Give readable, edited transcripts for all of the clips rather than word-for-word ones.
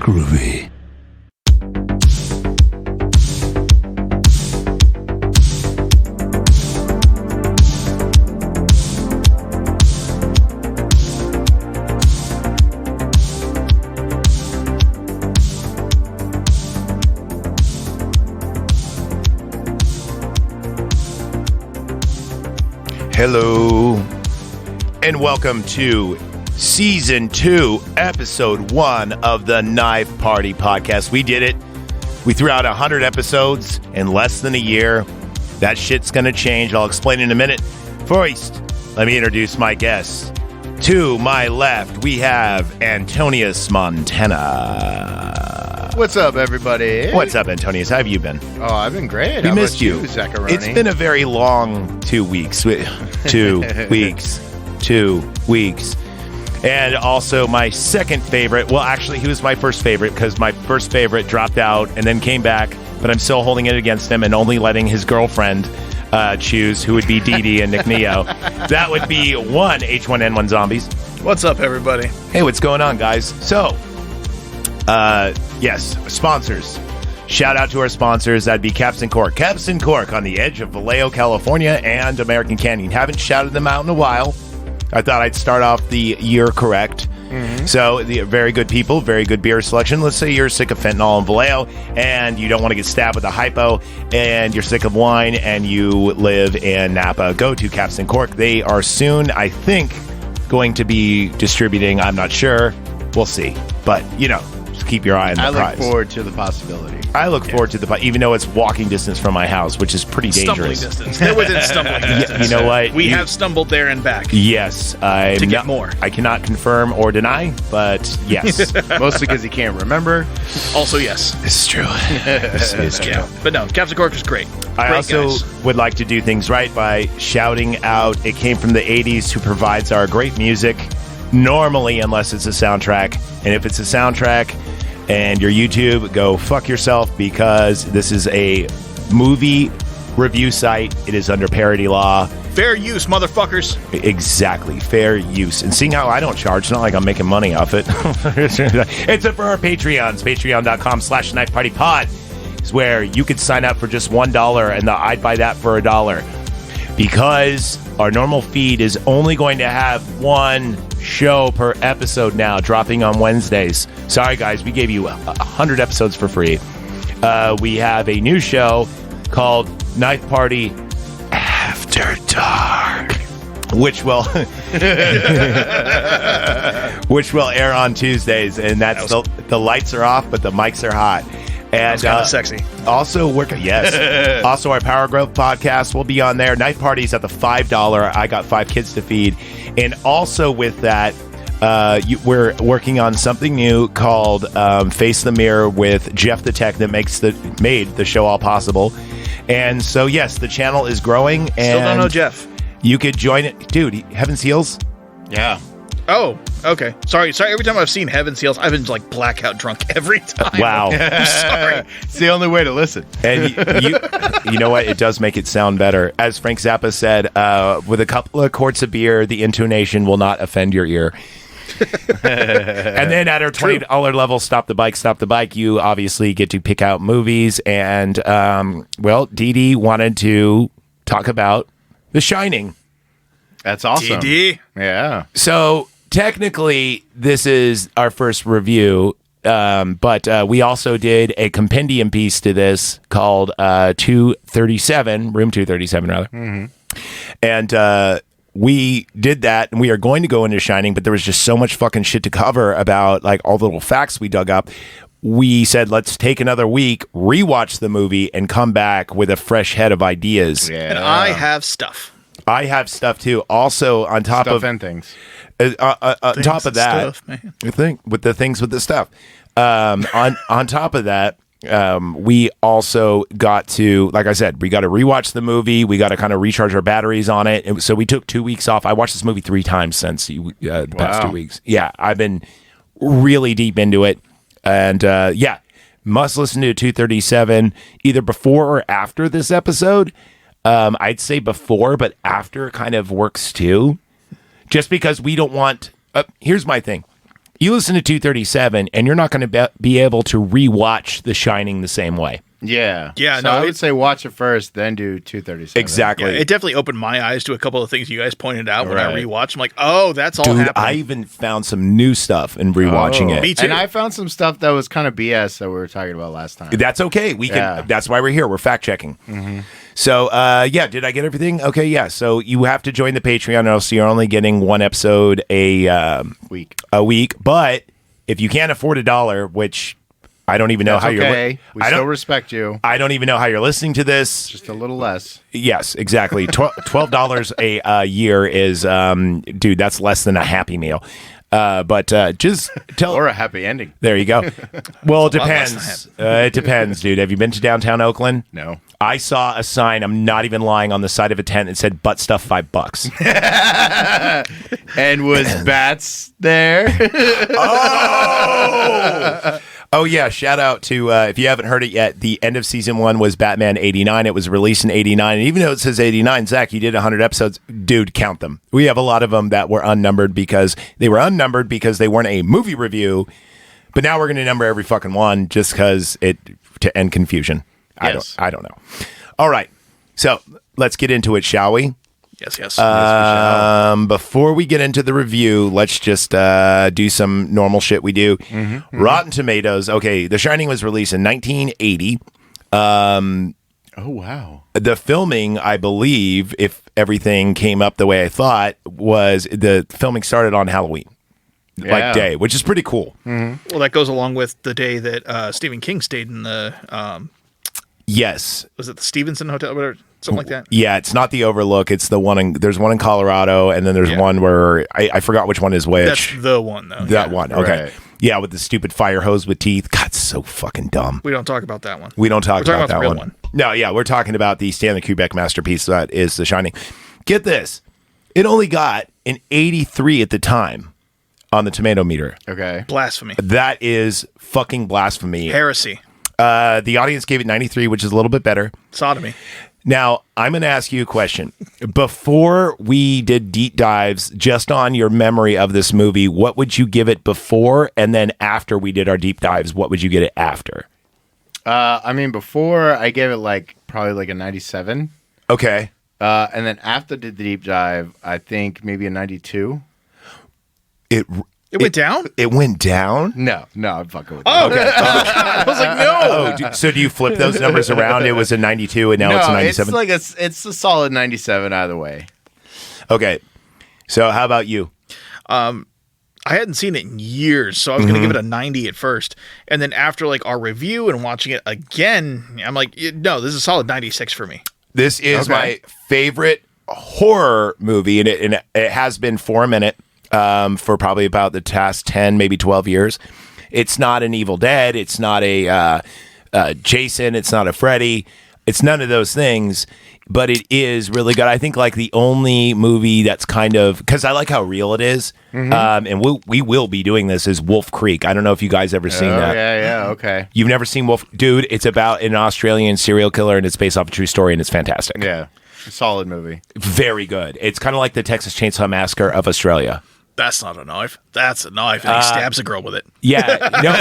groovy. Hello, and welcome to Season 2, Episode 1 of the Knife Party Podcast. We did it. We threw out 100 episodes in less than a year. That shit's going to change. I'll explain in a minute. First, let me introduce my guests. To my left, we have Antonius Montana. What's up, everybody? What's up, Antonius? How have you been? Oh, I've been great. We How missed about you. Zacharoni? It's been a very long 2 weeks. 2 weeks. 2 weeks. And also my second favorite. Well, actually, he was my first favorite because my first favorite dropped out and then came back. But I'm still holding it against him and only letting his girlfriend choose who would be Dee Dee and Nick Neo. That would be one H1N1 Zombies. What's up, everybody? Hey, what's going on, guys? So, yes, sponsors. Shout out to our sponsors. That'd be Caps and Cork. Caps and Cork on the edge of Vallejo, California and American Canyon. Haven't shouted them out in a while. I thought I'd start off the year correct. Mm-hmm. So, very good people, very good beer selection. Let's say you're sick of fentanyl and Vallejo and you don't want to get stabbed with a hypo and you're sick of wine and you live in Napa. Go to Caps and Cork. They are soon, I think, going to be distributing. I'm not sure. We'll see. But, you know, just keep your eye on the prize. I look forward to the possibility. I look forward to the, even though it's walking distance from my house, which is pretty dangerous. Stumbling distance. They're within stumbling distance. You know what? We have stumbled there and back. Yes. To get more. I cannot confirm or deny, but yes. Mostly because he can't remember. Also, yes. This is true. This is true. Yeah. But no, Caps and Cork is great. I Great also guys. would like to do things right by shouting out It Came From the 80s, who provides our great music, normally unless it's a soundtrack. And if it's a soundtrack and your YouTube, go fuck yourself, because this is a movie review site. It is under parody law. Fair use, motherfuckers. Exactly. Fair use. And seeing how I don't charge, it's not like I'm making money off it. It's for our Patreons. Patreon.com/KnifePartyPod is where you could sign up for just $1 and I'd buy that for $1. Because our normal feed is only going to have one show per episode now, dropping on Wednesdays. Sorry, guys, we gave you 100 episodes for free. We have a new show called Knife Party After Dark, which will air on Tuesdays, and that's the lights are off, but the mics are hot. And kind of sexy. Also, yes. Also, our Power Growth podcast will be on there. Knife Party's at the $5. I got 5 kids to feed. And also with that, we're working on something new called Face the Mirror with Jeff the Tech that made the show all possible. And so, yes, the channel is growing. And Still don't know Jeff. You could join it. Dude, Heaven's Heels? Yeah. Oh, okay. Sorry. Every time I've seen Heaven's Heels, I've been like blackout drunk every time. Wow. I'm sorry. It's the only way to listen. And you know what? It does make it sound better. As Frank Zappa said, with a couple of quarts of beer, the intonation will not offend your ear. And then at our $20 level, Stop the Bike, you obviously get to pick out movies. And, Dee Dee wanted to talk about The Shining. That's awesome. DD. Yeah. So technically, this is our first review, but we also did a compendium piece to this called Room 237, rather. Mm-hmm. And we did that, and we are going to go into Shining, but there was just so much fucking shit to cover about like all the little facts we dug up. We said, let's take another week, rewatch the movie, and come back with a fresh head of ideas. Yeah. And I have stuff. I have stuff too. Also, on top Stuff of and things. on top of that, stuff, man. I think with the things with the stuff. On top of that, we also got to, like I said, we got to rewatch the movie. We got to kind of recharge our batteries on it. So we took 2 weeks off. I watched this movie 3 times since the past 2 weeks. Yeah, I've been really deep into it, and must listen to 237 either before or after this episode. I'd say before, but after kind of works too. Just because we don't want... here's my thing. You listen to 237, and you're not going to be able to rewatch The Shining the same way. Yeah. Yeah, So no, I would it's- say watch it first, then do 237. Exactly. Yeah, it definitely opened my eyes to a couple of things you guys pointed out when I Right. rewatched. I'm like, oh, that's all Dude, happening. I even found some new stuff in rewatching it. Me too. And I found some stuff that was kind of BS that we were talking about last time. That's okay. We can. Yeah. That's why we're here. We're fact checking. So, yeah. Did I get everything? Okay. Yeah. So you have to join the Patreon, or else you're only getting one episode a week. But if you can't afford $1, which I don't even know That's how okay. you're. We still respect you. I don't even know how you're listening to this. Just a little less. Yes, exactly. $12 a year is, dude. That's less than a Happy Meal. But just tell. Or a happy ending. There you go. Well, it a lot less depends. It depends, dude. Have you been to downtown Oakland? No. I saw a sign, I'm not even lying, on the side of a tent that said butt stuff $5. And was Bats there? Oh, yeah. Shout out to, if you haven't heard it yet, the end of season 1 was Batman 89. It was released in 89. And even though it says 89, Zach, you did 100 episodes. Dude, count them. We have a lot of them that were unnumbered because they weren't a movie review. But now we're going to number every fucking one just because to end confusion. Yes. I don't know. All right. So let's get into it, shall we? yes. Before we get into the review, let's just do some normal shit we do. Rotten Tomatoes. Okay, The Shining was released in 1980. Oh, wow. The filming, I believe, if everything came up the way I thought, was the filming started on Halloween. Yeah. Day, which is pretty cool. Well, that goes along with the day that Stephen King stayed in the, Yes. was it the Stevenson Hotel, whatever, something like that? Yeah, it's not the Overlook. It's the one there's one in Colorado, and then there's one where I forgot which one is which. That's the one, though. That yeah. one. Okay. Right. Yeah, with the stupid fire hose with teeth. God, it's so fucking dumb. We don't talk about that one. We don't talk We're talking about that the real one. No, yeah, we're talking about the Stanley Kubrick masterpiece that is The Shining. Get this. It only got an 83 at the time on the tomato meter. Okay. Blasphemy. That is fucking blasphemy. Heresy. The audience gave it 93, which is a little bit better. Sodomy. Now, I'm going to ask you a question. Before we did deep dives just on your memory of this movie, what would you give it before? And then after we did our deep dives, what would you get it after? I mean, before I gave it probably like a 97. Okay. And then after the deep dive, I think maybe a 92. It went down? It went down? No, I'm fucking with Oh, you. okay. I was like, no. Oh, so do you flip those numbers around? It was a 92 and now it's a 97? It's a solid 97 either way. Okay. So how about you? I hadn't seen it in years, so I was going to give it a 90 at first. And then after like our review and watching it again, I'm like, no, this is a solid 96 for me. This is my favorite horror movie, and it has been for a minute, for probably about the past 10, maybe 12 years. It's not an Evil Dead. It's not a Jason. It's not a Freddy. It's none of those things, but it is really good. I think like the only movie that's kind of, because I like how real it is, and we will be doing this, is Wolf Creek. I don't know if you guys ever seen that. Yeah, okay. You've never seen Wolf? Dude, it's about an Australian serial killer, and it's based off a true story, and it's fantastic. Yeah, solid movie. Very good. It's kind of like the Texas Chainsaw Massacre of Australia. That's not a knife. That's a knife. And he stabs a girl with it. Yeah, no,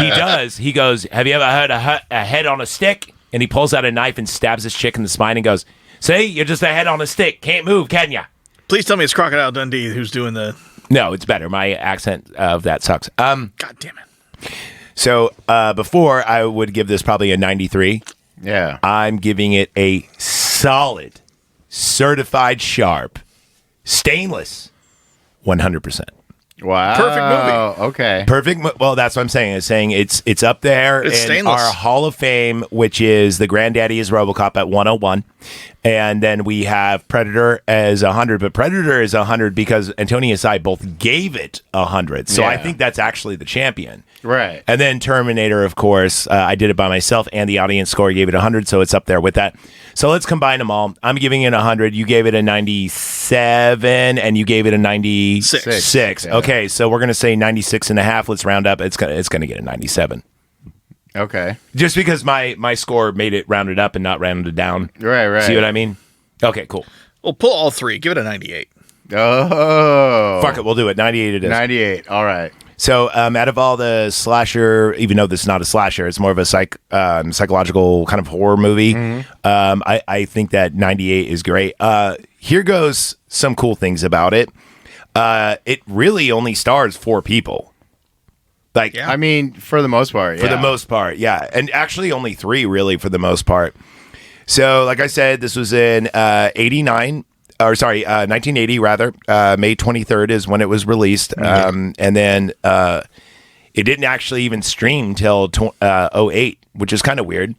he does. He goes, have you ever heard a head on a stick? And he pulls out a knife and stabs this chick in the spine and goes, see, you're just a head on a stick. Can't move, can ya? Please tell me it's Crocodile Dundee who's doing the... No, it's better. My accent of that sucks. God damn it. So before, I would give this probably a 93. Yeah. I'm giving it a solid, certified sharp, stainless, 100%. Wow. Perfect movie. Okay. Perfect. Well, that's what I'm saying. It's saying it's up there It's in stainless. our Hall of Fame, which is the Granddaddy is RoboCop at 101, and then we have Predator as 100. But Predator is 100 because Antonius and I both gave it 100. So I Yeah. think that's actually the champion. Right. And then Terminator, of course, I did it by myself, and the audience score gave it 100, so it's up there with that. So let's combine them all. I'm giving it 100. You gave it a 97, and you gave it a 96. Six. Yeah. Okay, so we're gonna say 96 and a half. Let's round up. It's gonna get a 97. Okay. Just because my score made it rounded up and not rounded down. Right. See what I mean? Okay, cool. Well, pull all three. Give it a 98. Oh. Fuck it, we'll do it. 98 it is. 98. All right. So, out of all the slasher, even though this is not a slasher, it's more of a psychological kind of horror movie. I think that 98 is great. Here goes some cool things about it. It really only stars 4 people. Like, I mean, for the most part, for the most part, yeah, and actually only 3 really for the most part. So, like I said, this was in 1980 rather. May 23rd is when it was released. And then it didn't actually even stream till 08, which is kind of weird.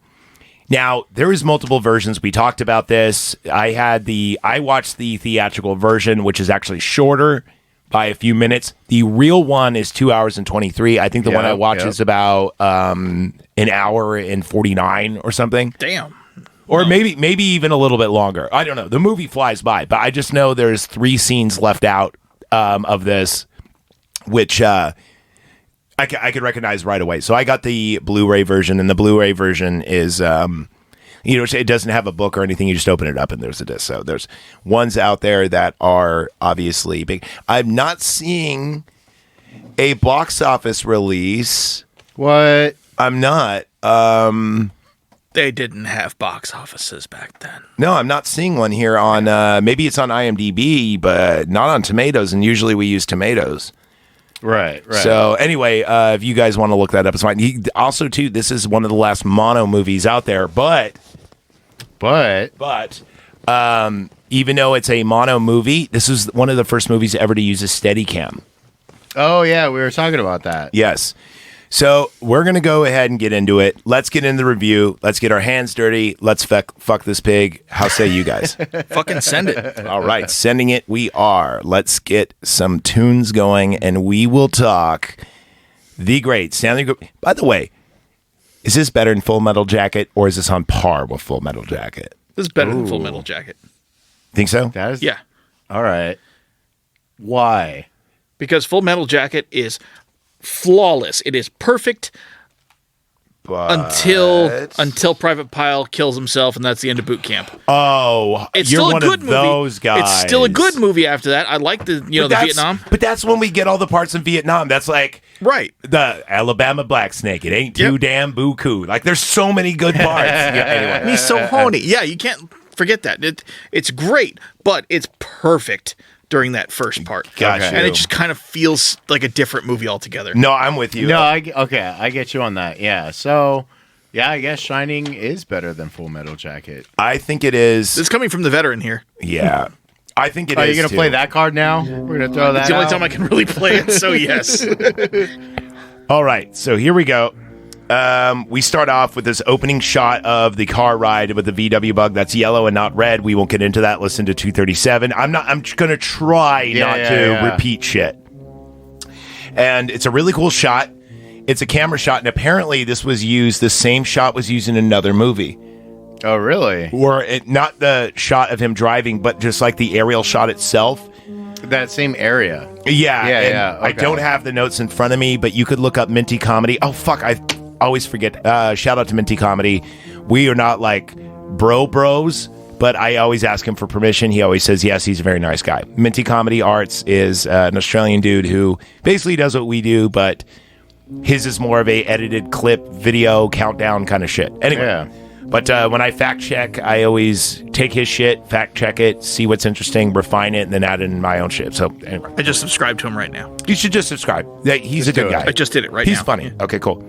Now, there is multiple versions. We talked about this. I watched the theatrical version, which is actually shorter by a few minutes. The real one is 2 hours and 23. I think the one I watch is about an hour and 49 or something. Damn. Or maybe even a little bit longer. I don't know. The movie flies by, but I just know there's 3 scenes left out of this, which I could recognize right away. So I got the Blu-ray version, and the Blu-ray version is, it doesn't have a book or anything. You just open it up, and there's a disc. So there's ones out there that are obviously big. I'm not seeing a box office release. What? I'm not. They didn't have box offices back then. No, I'm not seeing one here on, maybe it's on IMDb, but not on Tomatoes, and usually we use Tomatoes. Right. So anyway, if you guys want to look that up, it's fine. Also, too, this is one of the last mono movies out there, but even though it's a mono movie, this is one of the first movies ever to use a Steadicam. Oh, yeah, we were talking about that. Yes. So we're going to go ahead and get into it. Let's get into the review. Let's get our hands dirty. Let's fuck this pig. How say you guys? Fucking send it. All right, sending it we are. Let's get some tunes going, and we will talk the great Stanley. By the way, is this better than Full Metal Jacket, or is this on par with Full Metal Jacket? This is better than Full Metal Jacket. Think so? That is, Yeah. All right. Why? Because Full Metal Jacket is flawless. It is perfect until Private Pile kills himself, and that's the end of boot camp. Oh, It's you're still a one good of movie. those guys. It's still a good movie after that. I like the Vietnam. But that's when we get all the parts in Vietnam. That's like Right. the Alabama Black Snake. It ain't too damn buku. Like there's so many good parts. Anyway. He's so horny. Yeah, you can't forget that. It's great, but it's perfect during that first part. Gotcha. And it just kind of feels like a different movie altogether. No, I'm with you. No, I get you on that. Yeah. So, yeah, I guess Shining is better than Full Metal Jacket. I think it is. It's coming from the veteran here. Yeah. I think it is. Are you going to play that card now? We're going to throw that It's the only out? time I can really play it, so yes. All right. So here we go. We start off with this opening shot of the car ride with the VW Bug that's yellow and not red. We won't get into that. Listen to 237. I'm going to try not to repeat shit. And it's a really cool shot. It's a camera shot, and apparently this same shot was used in another movie. Oh, really? Or not the shot of him driving, but just like the aerial shot itself. That same area. Yeah. Yeah. I don't have the notes in front of me, but you could look up Minty Comedy. Oh, fuck. I always forget. Shout out to Minty Comedy. We are not like bros, but I always ask him for permission. He always says yes. He's a very nice guy. Minty Comedy Arts is an Australian dude who basically does what we do, but his is more of a edited clip, video, countdown kind of shit. Anyway. Yeah. But when I fact check, I always take his shit, fact check it, see what's interesting, refine it, and then add in my own shit. So anyway. I just subscribed to him right now. You should just subscribe. He's a good guy. I just did it right now. He's funny. Okay, cool.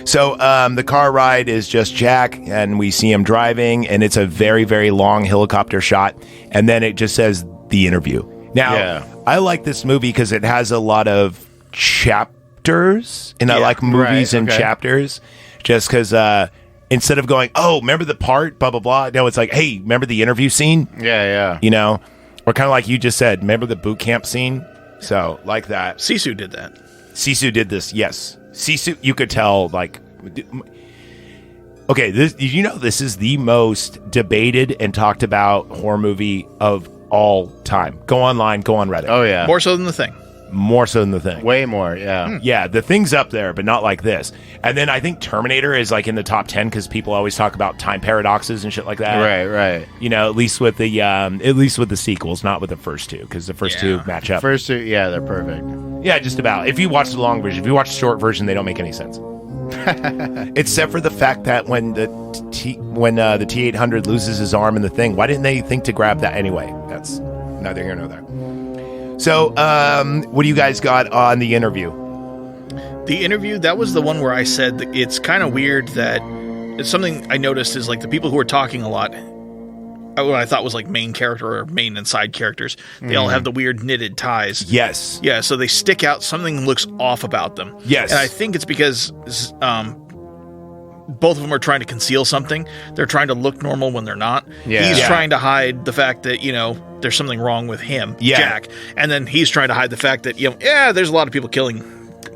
So the car ride is just Jack, and we see him driving, and it's a very, very long helicopter shot, and then it just says the interview. Now, I like this movie because it has a lot of chapters, and I like movies in chapters, just because instead of going, oh, remember the part, blah, blah, blah. No, it's like, hey, remember the interview scene? Yeah. You know? Or kind of like you just said, remember the boot camp scene? So, like that. Sisu did that. Sisu did this, yes. Sisu, you could tell, like... Okay, this is the most debated and talked about horror movie of all time. Go online, go on Reddit. Oh, yeah. More so than The Thing. More so than The Thing. Way more, yeah. Yeah, The Thing's up there, but not like this. And then I think Terminator is like in the top 10 because people always talk about time paradoxes and shit like that. Right. You know, at least with the sequels, not with the first two, because the first two match up. First two, yeah, they're perfect. Yeah, just about. If you watch the long version, if you watch the short version, they don't make any sense. Except for the fact that when the T-800 loses his arm in the thing, why didn't they think to grab that anyway? That's neither here nor there. So, what do you guys got on the interview? The interview, that was the one where I said that it's kind of weird that it's something I noticed is like the people who are talking a lot, what I thought was like main character or main and side characters, they all have the weird knitted ties. Yes. Yeah, so they stick out. Something looks off about them. Yes. And I think it's because both of them are trying to conceal something. They're trying to look normal when they're not. Yeah. He's Yeah. trying to hide the fact that, there's something wrong with him, Yeah. Jack. And then he's trying to hide the fact that, there's a lot of people killing,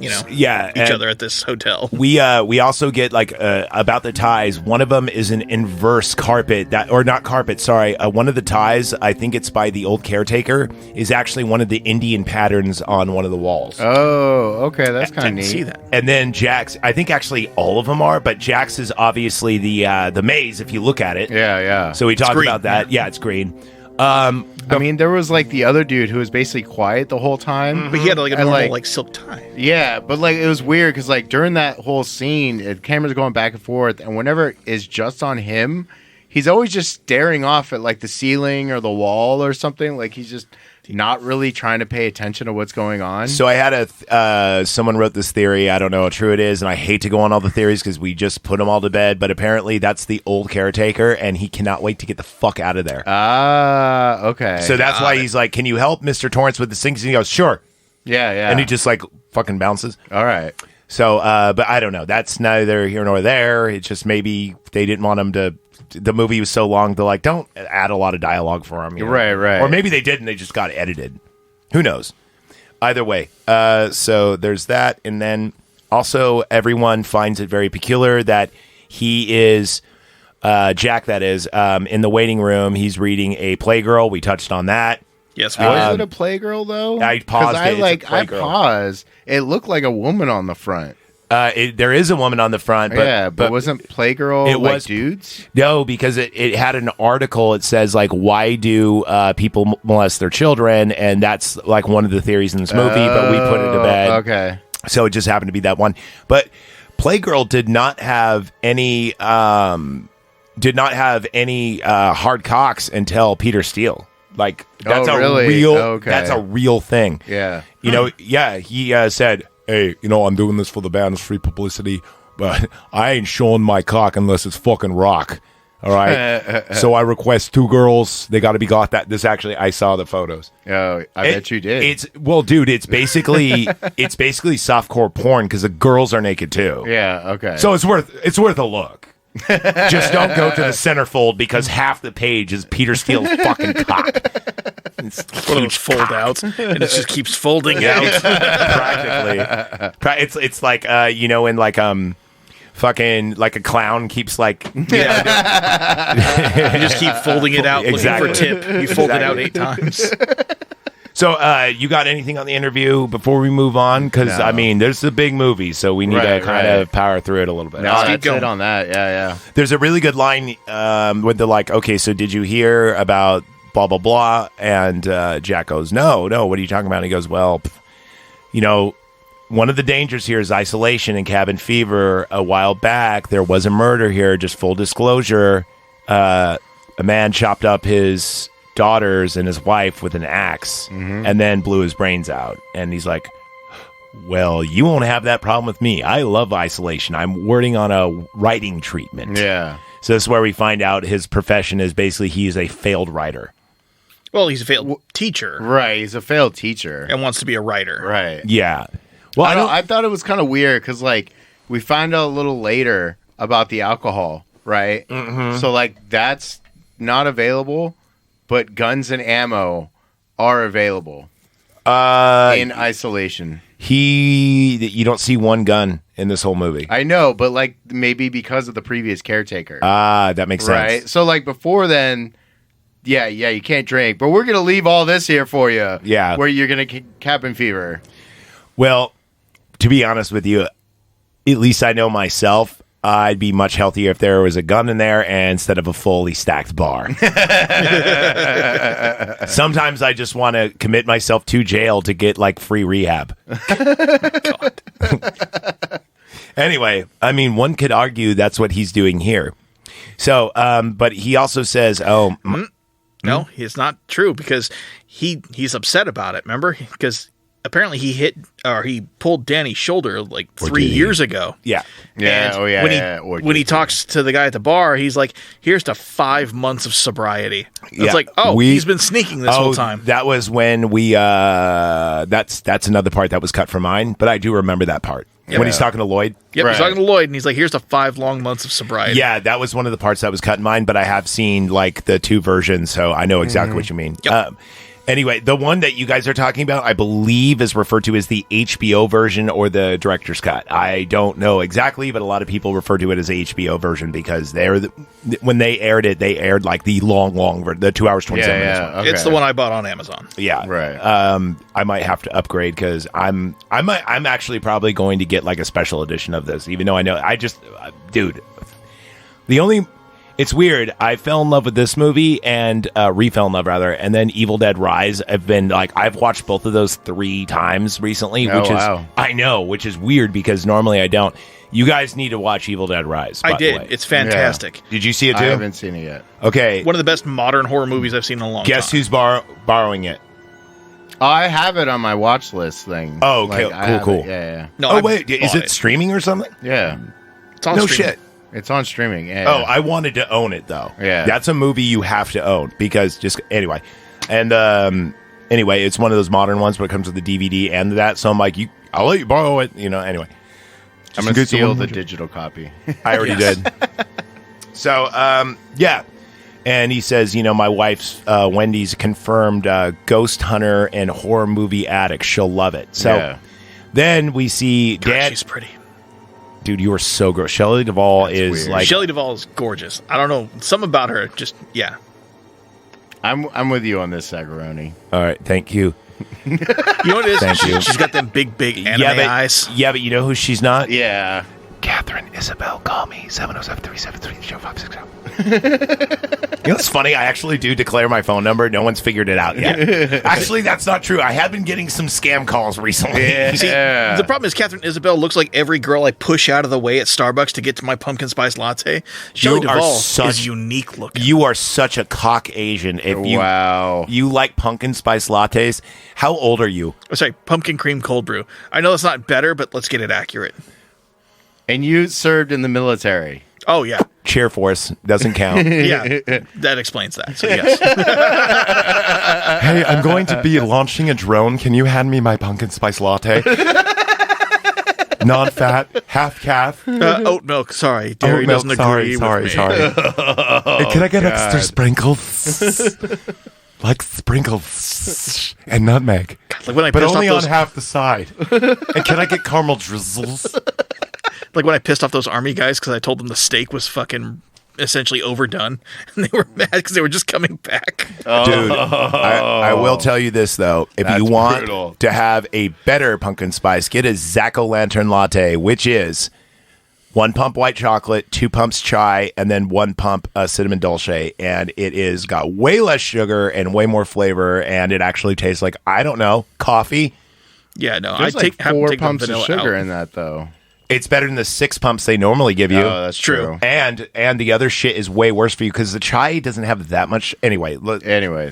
Yeah, each and other at this hotel. We also get about the ties. One of them is an inverse carpet one of the ties, I think it's by the old caretaker, is actually one of the Indian patterns on one of the walls. Oh, okay, that's kind of neat. See that. And then Jack's, I think actually all of them are, but Jack's is obviously the maze if you look at it. Yeah. So we talked green. about that. Yeah, it's green. I mean, there was like the other dude who was basically quiet the whole time. But he had like a And, normal silk tie. Yeah, but like it was weird because like during that whole scene, the camera's going back and forth, and whenever it's just on him, he's always just staring off at like the ceiling or the wall or something. Like he's just not really trying to pay attention to what's going on. So I had someone wrote this theory. I don't know how true it is, and I hate to go on all the theories because we just put them all to bed. But apparently, that's the old caretaker, and he cannot wait to get the fuck out of there. Okay. So that's why he's like, "Can you help Mr. Torrance with the sinks?" And he goes, "Sure," yeah. and he just like fucking bounces. All right. So, but I don't know. That's neither here nor there. It's just maybe they didn't want him to. The movie was so long, they're like, don't add a lot of dialogue for him. Right. Or maybe they did and they just got edited. Who knows? Either way. So there's that. And then also everyone finds it very peculiar that he is, Jack that is, in the waiting room. He's reading a Playgirl. We touched on that. Yes, Was it a Playgirl though? I paused it. It's a I Playgirl. paused. It looked like a woman on the front. There is a woman on the front. But wasn't Playgirl it like was dudes? No, because it had an article. It says like, why do people molest their children? And that's like one of the theories in this movie. But we put it to bed. Okay. So it just happened to be that one. But Playgirl did not have any hard cocks until Peter Steele. Like that's really? that's a real thing. Yeah. He said, "Hey, I'm doing this for the band. It's free publicity, but I ain't showing my cock unless it's fucking rock. All right. So I request 2 girls. They got to be got that. This actually, I saw the photos. Oh, I bet you did. It's basically softcore porn because the girls are naked too. Yeah. Okay. So it's worth a look. Just don't go to the centerfold because half the page is Peter Steele's fucking cock. It's one of those fold outs, and it just keeps folding out. Practically. It's like in like fucking like a clown keeps like You just keep folding it out Exactly. looking for tip. You fold it out 8 times. So, you got anything on the interview before we move on? Because, No. I mean, there's a big movie, so we need to kind of power through it a little bit. no, keep that's going. it on that. Yeah. There's a really good line when they're like, okay, so did you hear about blah, blah, blah? And Jack goes, no, what are you talking about? And he goes, well, one of the dangers here is isolation and cabin fever. A while back, there was a murder here. Just full disclosure. A man chopped up his daughters and his wife with an axe and then blew his brains out. And he's like, well, you won't have that problem with me. I love isolation. I'm working on a writing treatment. Yeah. So this is where we find out his profession is basically he is a failed writer. Well, he's a failed teacher Right. He's a failed teacher. and wants to be a writer. Right. Yeah. Well, I thought it was kind of weird because like we find out a little later about the alcohol, right? Mm-hmm. So like that's not available, but guns and ammo are available in isolation. You don't see one gun in this whole movie. I know, but like maybe because of the previous caretaker, That makes sense. right? So like before then, yeah, you can't drink, but we're gonna leave all this here for you. Yeah. where you're gonna cabin fever. Well, to be honest with you, at least I know myself. I'd be much healthier if there was a gun in there instead of a fully stacked bar. Sometimes I just want to commit myself to jail to get like free rehab. God. Anyway, I mean, one could argue that's what he's doing here. So, but he also says, No, it's not true because he's upset about it. Remember? Because apparently he pulled Danny's shoulder like 3 years ago. Yeah. Yeah. And when he talks to the guy at the bar, he's like, "Here's to 5 months of sobriety." It's like, he's been sneaking this whole time. That was when we. That's another part that was cut from mine, but I do remember that part when he's talking to Lloyd. Yep, he's talking to Lloyd, and he's like, "Here's to 5 long months of sobriety." Yeah, that was one of the parts that was cut in mine, but I have seen like the 2 versions, so I know exactly what you mean. Yep. Anyway, the one that you guys are talking about, I believe, is referred to as the HBO version or the director's cut. I don't know exactly, but a lot of people refer to it as the HBO version because when they aired it, they aired like the long version, the 2 hours 27 minutes. One. Okay. It's the one I bought on Amazon. Yeah, right. I might have to upgrade because I'm actually probably going to get like a special edition of this, even though I know dude, it's weird. I fell in love with this movie and refell in love rather, and then Evil Dead Rise. I've watched both of those 3 times recently, which is weird because normally I don't. You guys need to watch Evil Dead Rise. I did. It's fantastic. Yeah. Did you see it too? I haven't seen it yet. Okay. One of the best modern horror movies I've seen in a long time. Guess who's borrowing it? Oh, I have it on my watch list thing. Oh, okay. Cool. Yeah. No, wait. Is it streaming or something? Yeah. It's on No streaming. shit. It's on streaming. Yeah. Oh, I wanted to own it though. Yeah. That's a movie you have to own because anyway. And anyway, it's one of those modern ones, but it comes with the DVD and that. So I'm like, I'll let you borrow it. Anyway. I'm going to steal the digital copy. I already did. So, yeah. And he says, my wife's Wendy's confirmed ghost hunter and horror movie addict. She'll love it. So then we see Dad. She's pretty. Dude, you are so gross. Shelley Duvall is weird. like... Shelley Duvall is gorgeous. I don't know. Something about her, just, yeah. I'm with you on this, Zagaroni. All right, thank you. You know what it is? Thank you. She's got them big anime eyes. Yeah, but you know who she's not? Yeah. Catherine Isabel. Call me 707-373-0560. You know what's funny? I actually do declare my phone number. No one's figured it out yet. Actually, that's not true. I have been getting some scam calls recently. Yeah. See, the problem is Catherine Isabel looks like every girl I push out of the way at Starbucks to get to my pumpkin spice latte. Shelley Duvall is unique looking. You are such a cock Asian. If you like pumpkin spice lattes, how old are you? Oh, sorry, pumpkin cream cold brew. I know it's not better, but let's get it accurate. And you served in the military. Oh, yeah. Chair Force doesn't count. Yeah, that explains that. So, yes. Hey, I'm going to be launching a drone. Can you hand me my pumpkin spice latte? Non-fat, half calf. Oat milk. Sorry, dairy doesn't agree with me. Sorry. Hey, can I get extra sprinkles? Like sprinkles and nutmeg. Like when I but pissed only off on half the side. And can I get caramel drizzles? Like when I pissed off those army guys because I told them the steak was fucking essentially overdone, and they were mad because they were just coming back. Dude, I will tell you this though: if you want to have a better pumpkin spice, get a Jack-o'-lantern latte, which is 1 pump white chocolate, 2 pumps chai, and then 1 pump cinnamon dulce, and it is got way less sugar and way more flavor, and it actually tastes like coffee. Yeah, no, There's I take 4 pumps of sugar in that though. It's better than the 6 pumps they normally give you. Oh, that's true. And the other shit is way worse for you because the chai doesn't have that much. Anyways,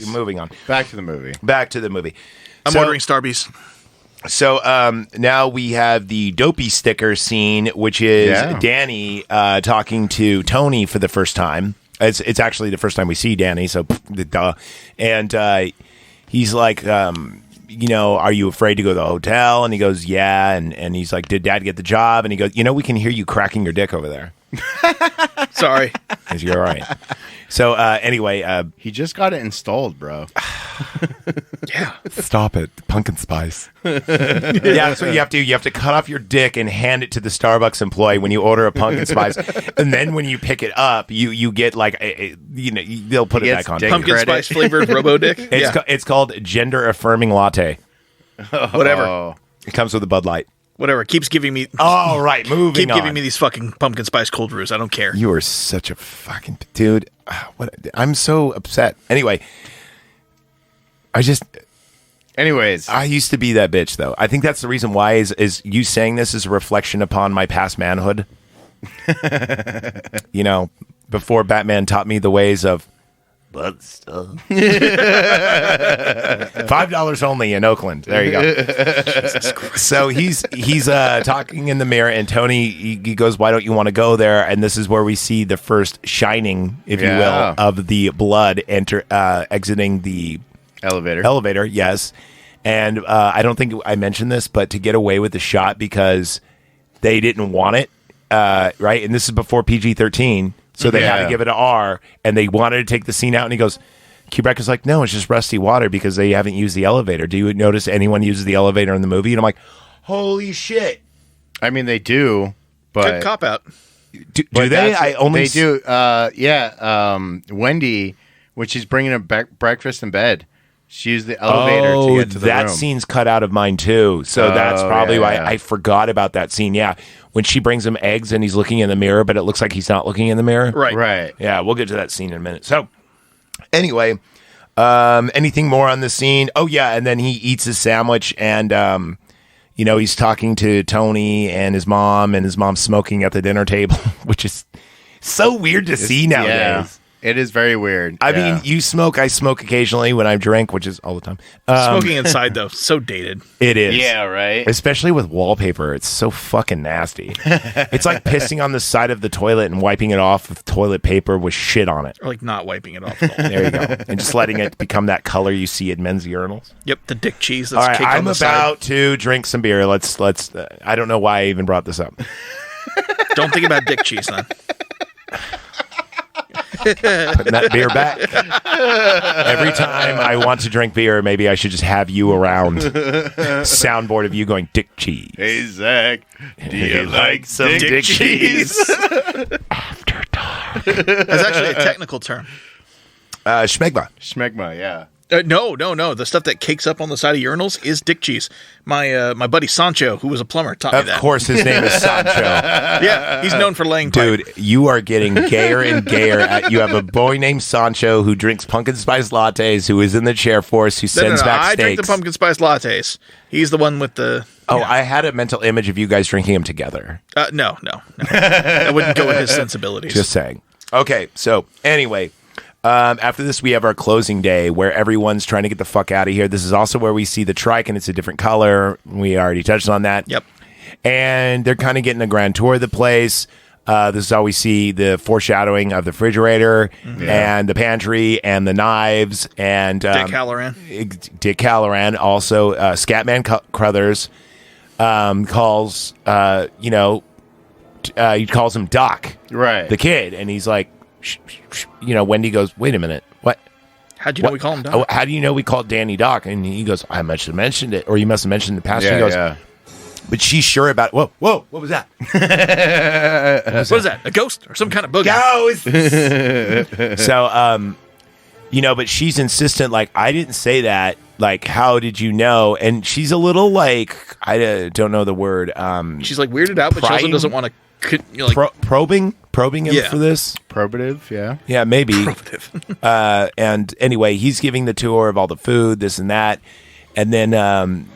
moving on. Back to the movie. I'm ordering Starbies. So now we have the dopey sticker scene, which is Danny talking to Tony for the first time. It's actually the first time we see Danny, so duh. And he's like... are you afraid to go to the hotel? And he goes, yeah. And he's like, did Dad get the job? And he goes, we can hear you cracking your dick over there. Sorry. You're all right. So anyway. He just got it installed, bro. Yeah. Stop it. Pumpkin spice. Yeah, that's what you have to do. You have to cut off your dick and hand it to the Starbucks employee when you order a pumpkin spice. And then when you pick it up, you get like, they'll put it back on. Pumpkin spice flavored Robo Dick. It's called gender affirming latte. Whatever. It comes with a Bud Light. Whatever. Keeps giving me. All right, moving Keep on. giving me these fucking pumpkin spice cold brews. I don't care. You are such a fucking dude. I'm so upset. Anyway, Anyways, I used to be that bitch, though. I think that's the reason why is you saying this is a reflection upon my past manhood. You know, before Batman taught me the ways of blood stuff. $5 only in Oakland. There you go. So he's talking in the mirror, and Tony he goes, "Why don't you want to go there?" And this is where we see the first shining, if you will, of the blood exiting the elevator. Yes, and I don't think I mentioned this, but to get away with the shot because they didn't want it, right? And this is before PG-13. So they had to give it an R, and they wanted to take the scene out. And he goes, Kubrick is like, no, it's just rusty water because they haven't used the elevator. Do you notice anyone uses the elevator in the movie? And I'm like, holy shit. I mean, they do, but Good cop out. Do they? They do. Wendy, when she's bringing up breakfast in bed, she used the elevator to get to the room. That scene's cut out of mine too. So that's probably why I forgot about that scene. Yeah. When she brings him eggs and he's looking in the mirror, but it looks like he's not looking in the mirror. Right. Yeah, we'll get to that scene in a minute. So anyway, anything more on the scene? Oh yeah, and then he eats his sandwich and he's talking to Tony and his mom's smoking at the dinner table, which is so weird to see nowadays. Yeah. It is very weird. I mean, you smoke. I smoke occasionally when I drink, which is all the time. Smoking inside, though, so dated. It is. Yeah, right. Especially with wallpaper. It's so fucking nasty. It's like pissing on the side of the toilet and wiping it off with toilet paper with shit on it. Or like not wiping it off. There you go. And just letting it become that color you see at men's urinals. Yep, the dick cheese that's all right, caked on the side. I'm about to drink some beer. Let's. I don't know why I even brought this up. Don't think about dick cheese, then. Putting that beer back. Every time I want to drink beer, maybe I should just have you around. Soundboard of you going, dick cheese. Hey, Zach, do you like some dick cheese? After dark. That's actually a technical term. Schmegma. Schmegma, yeah. No. The stuff that cakes up on the side of urinals is dick cheese. My buddy Sancho, who was a plumber, taught me that. Of course, his name is Sancho. Yeah, he's known for laying pipe. Dude, you are getting gayer and gayer. You have a boy named Sancho who drinks pumpkin spice lattes, who is in the chair force, who sends back I steaks. drink the pumpkin spice lattes. He's the one with the... Oh, I had a mental image of you guys drinking them together. No. That wouldn't go with his sensibilities. Just saying. Okay, so anyway... after this, we have our closing day where everyone's trying to get the fuck out of here. This is also where we see the trike, and it's a different color. We already touched on that. Yep. And they're kind of getting a grand tour of the place. This is how we see the foreshadowing of the refrigerator and the pantry and the knives. And Dick Halloran. Dick Halloran. Also, Scatman Crothers calls, he calls him Doc. Right. The kid. And he's like, Wendy goes, wait a minute. What? How'd you know we call him Doc? How do you know we called Danny Doc? And he goes, I must have mentioned it. Or you must have mentioned it in the past. He goes, but she's sure about it. Whoa, what was that? What was that? A ghost or some kind of boogie? Ghost! So, but she's insistent, like, I didn't say that. Like, how did you know? And she's a little like, I don't know the word. She's like weirded out, but she also doesn't want to. Probing him for this. Probative, yeah. Yeah, maybe. Probative. And anyway, he's giving the tour of all the food, this and that. And then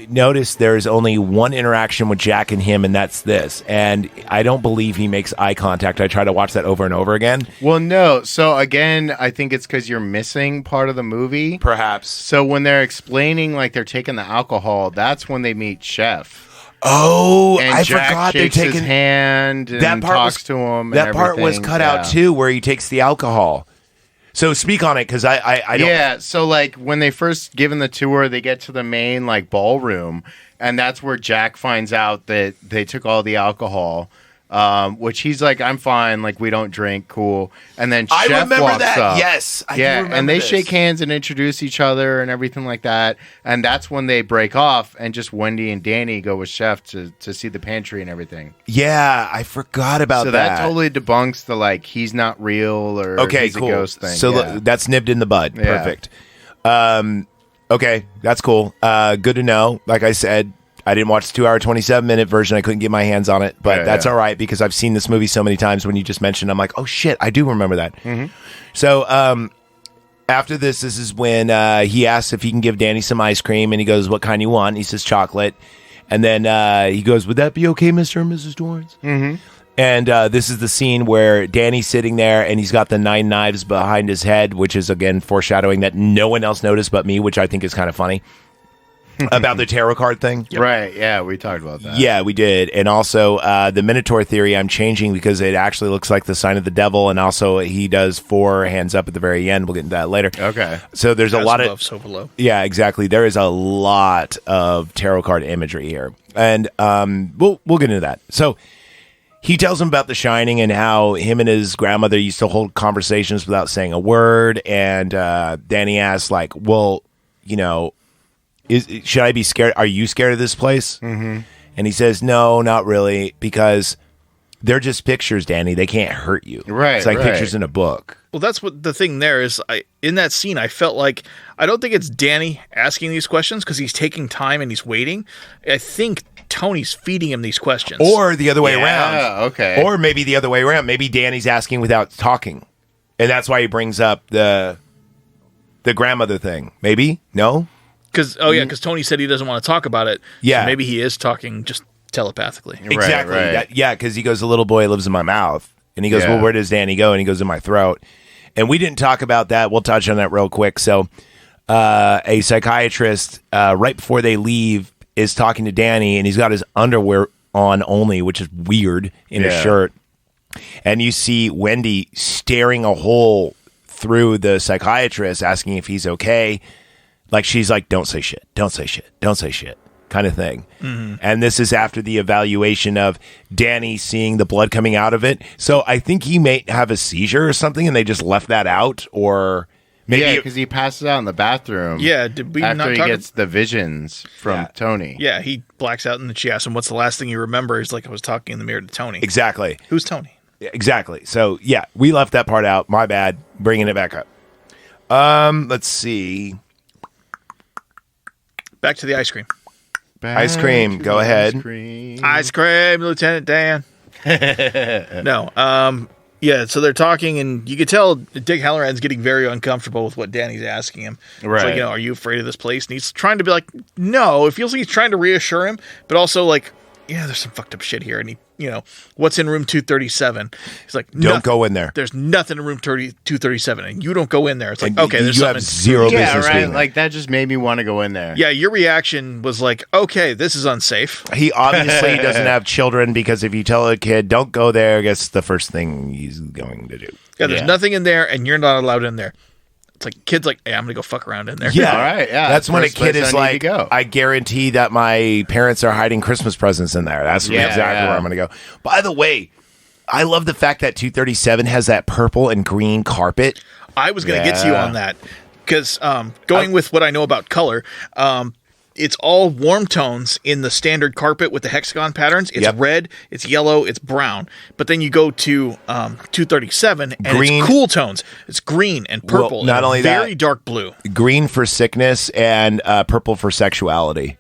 notice there's only one interaction with Jack and him, and that's this. And I don't believe he makes eye contact. I try to watch that over and over again. Well, no. So again, I think it's because you're missing part of the movie. Perhaps. So when they're explaining, like they're taking the alcohol, that's when they meet Chef. Oh, and I Jack forgot they're taking his hand and that part talks to him. And that part was cut out too, where he takes the alcohol. So speak on it, because I don't. Yeah, so like when they first given the tour, they get to the main like ballroom, and that's where Jack finds out that they took all the alcohol. Which he's like, I'm fine, like we don't drink, cool. And then Chef walks up. Yes, I do remember and they this. shake hands and introduce each other and everything like that. And that's when they break off, and just Wendy and Danny go with Chef to see the pantry and everything. Yeah, I forgot about that. So that totally debunks the like he's not real or he's cool. a ghost thing. So that's nipped in the bud. Yeah. Perfect. Okay, that's cool. Good to know. Like I said, I didn't watch the 2 hour 27-minute version. I couldn't get my hands on it, but that's all right because I've seen this movie so many times. When you just mentioned, I'm like, oh shit, I do remember that. So after this is when he asks if he can give Danny some ice cream, and he goes, "What kind you want?" And he says chocolate, and then he goes, "Would that be okay, Mr. and Mrs. Torrance?" And this is the scene where Danny's sitting there, and he's got the 9 knives behind his head, which is again foreshadowing that no one else noticed but me, which I think is kind of funny. About the tarot card thing. Right, yeah, we talked about that. Yeah, we did. And also the Minotaur theory I'm changing because it actually looks like the sign of the devil, and also he does 4 hands up at the very end. We'll get into that later. Okay. So there's a lot above, of... so below. Yeah, exactly. There is a lot of tarot card imagery here. And we'll get into that. So he tells him about The Shining and how him and his grandmother used to hold conversations without saying a word. And Danny asks, like, well, you know... should I be scared? Are you scared of this place? And he says, no, not really, because they're just pictures, Danny. They can't hurt you. Right, It's like right. pictures in a book. Well, that's what the thing there is. In that scene, I felt like I don't think it's Danny asking these questions because he's taking time and he's waiting. I think Tony's feeding him these questions. Or the other way Yeah, around. okay. Or maybe the other way around. Maybe Danny's asking without talking. And that's why he brings up the grandmother thing. Maybe? No? Because Tony said he doesn't want to talk about it. Yeah. So maybe he is talking just telepathically. Exactly. right. Because he goes, the little boy lives in my mouth. And he goes, Yeah. well, where does Danny go? And he goes, in my throat. And we didn't talk about that. We'll touch on that real quick. So a psychiatrist, right before they leave, is talking to Danny, and he's got his underwear on only, which is weird, in his shirt. And you see Wendy staring a hole through the psychiatrist, asking if he's okay. Like, she's like, don't say shit, don't say shit, don't say shit, kind of thing. And this is after the evaluation of Danny seeing the blood coming out of it. So I think he may have a seizure or something, and they just left that out, or maybe because he passes out in the bathroom. Yeah, did we after not he talk gets the visions from Tony. Yeah, he blacks out, and then she asks him, what's the last thing you remember? He's like, I was talking in the mirror to Tony. exactly. Who's Tony? Exactly. So, yeah, we left that part out. My bad. Bringing it back up. Let's see. Back to the ice cream. Ice cream. Go ahead. Ice cream, Lieutenant Dan. No. Yeah, so they're talking, and you could tell Dick Halloran's getting very uncomfortable with what Danny's asking him. Right. It's like, are you afraid of this place? And he's trying to be like, no. It feels like he's trying to reassure him, but also like, yeah, there's some fucked up shit here. And he, what's in room 237? He's like, Don't go in there. There's nothing in room 237, and you don't go in there. It's like, okay, there's you something. have zero Yeah, business right. being there. Like, that just made me want to go in there. Yeah, your reaction was like, okay, this is unsafe. He obviously doesn't have children, because if you tell a kid, don't go there, I guess the first thing he's going to do. Yeah, there's nothing in there, and you're not allowed in there. It's like, kid's like, hey, I'm going to go fuck around in there. Yeah. All right, yeah. That's when a First place kid is I need like, to go. I guarantee that my parents are hiding Christmas presents in there. That's exactly where I'm going to go. By the way, I love the fact that 237 has that purple and green carpet. I was going to get to you on that because going with what I know about color, it's all warm tones in the standard carpet with the hexagon patterns. It's red, it's yellow, it's brown. But then you go to 237 and Green. it's cool tones. It's green and purple. Well, not and only very that- dark blue. Green for sickness and purple for sexuality.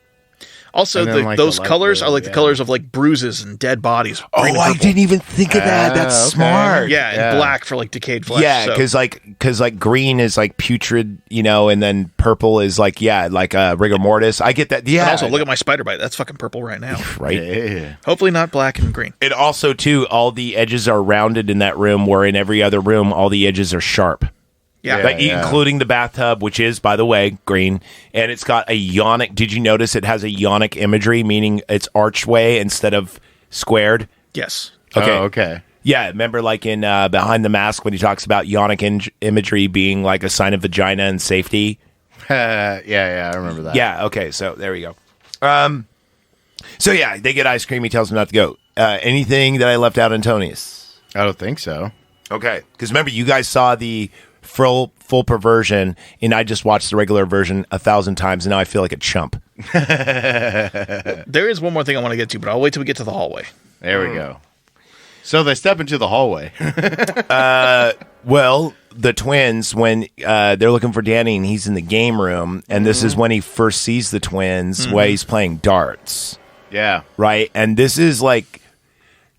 Also, And then, like, the those light colors blue, are like the colors of like bruises and dead bodies. Oh, green and I purple. didn't even think of that. That's okay. smart. Yeah, and black for like decayed flesh. Yeah, so. because like green is like putrid, and then purple is like rigor mortis. I get that. Yeah. And also, look at my spider bite. That's fucking purple right now. right. Yeah. Hopefully not black and green. And also too, all the edges are rounded in that room, where in every other room, all the edges are sharp. Yeah. Like, including the bathtub, which is, by the way, green, and it's got a yonic. Did you notice it has a yonic imagery, meaning it's archway instead of squared? Yes. Okay. Oh, okay. Yeah, remember like in Behind the Mask when he talks about yonic imagery being like a sign of vagina and safety? Yeah, I remember that. Yeah, okay, so there we go. So yeah, they get ice cream. He tells them not to go. Anything that I left out on Tony's? I don't think so. Okay, because remember, you guys saw the full perversion, and I just watched the regular version 1,000 times, and now I feel like a chump. There is one more thing I want to get to, but I'll wait till we get to the hallway. There we go. So they step into the hallway. Well, the twins, when they're looking for Danny and he's in the game room, and this is when he first sees the twins while he's playing darts. Yeah. Right? And this is like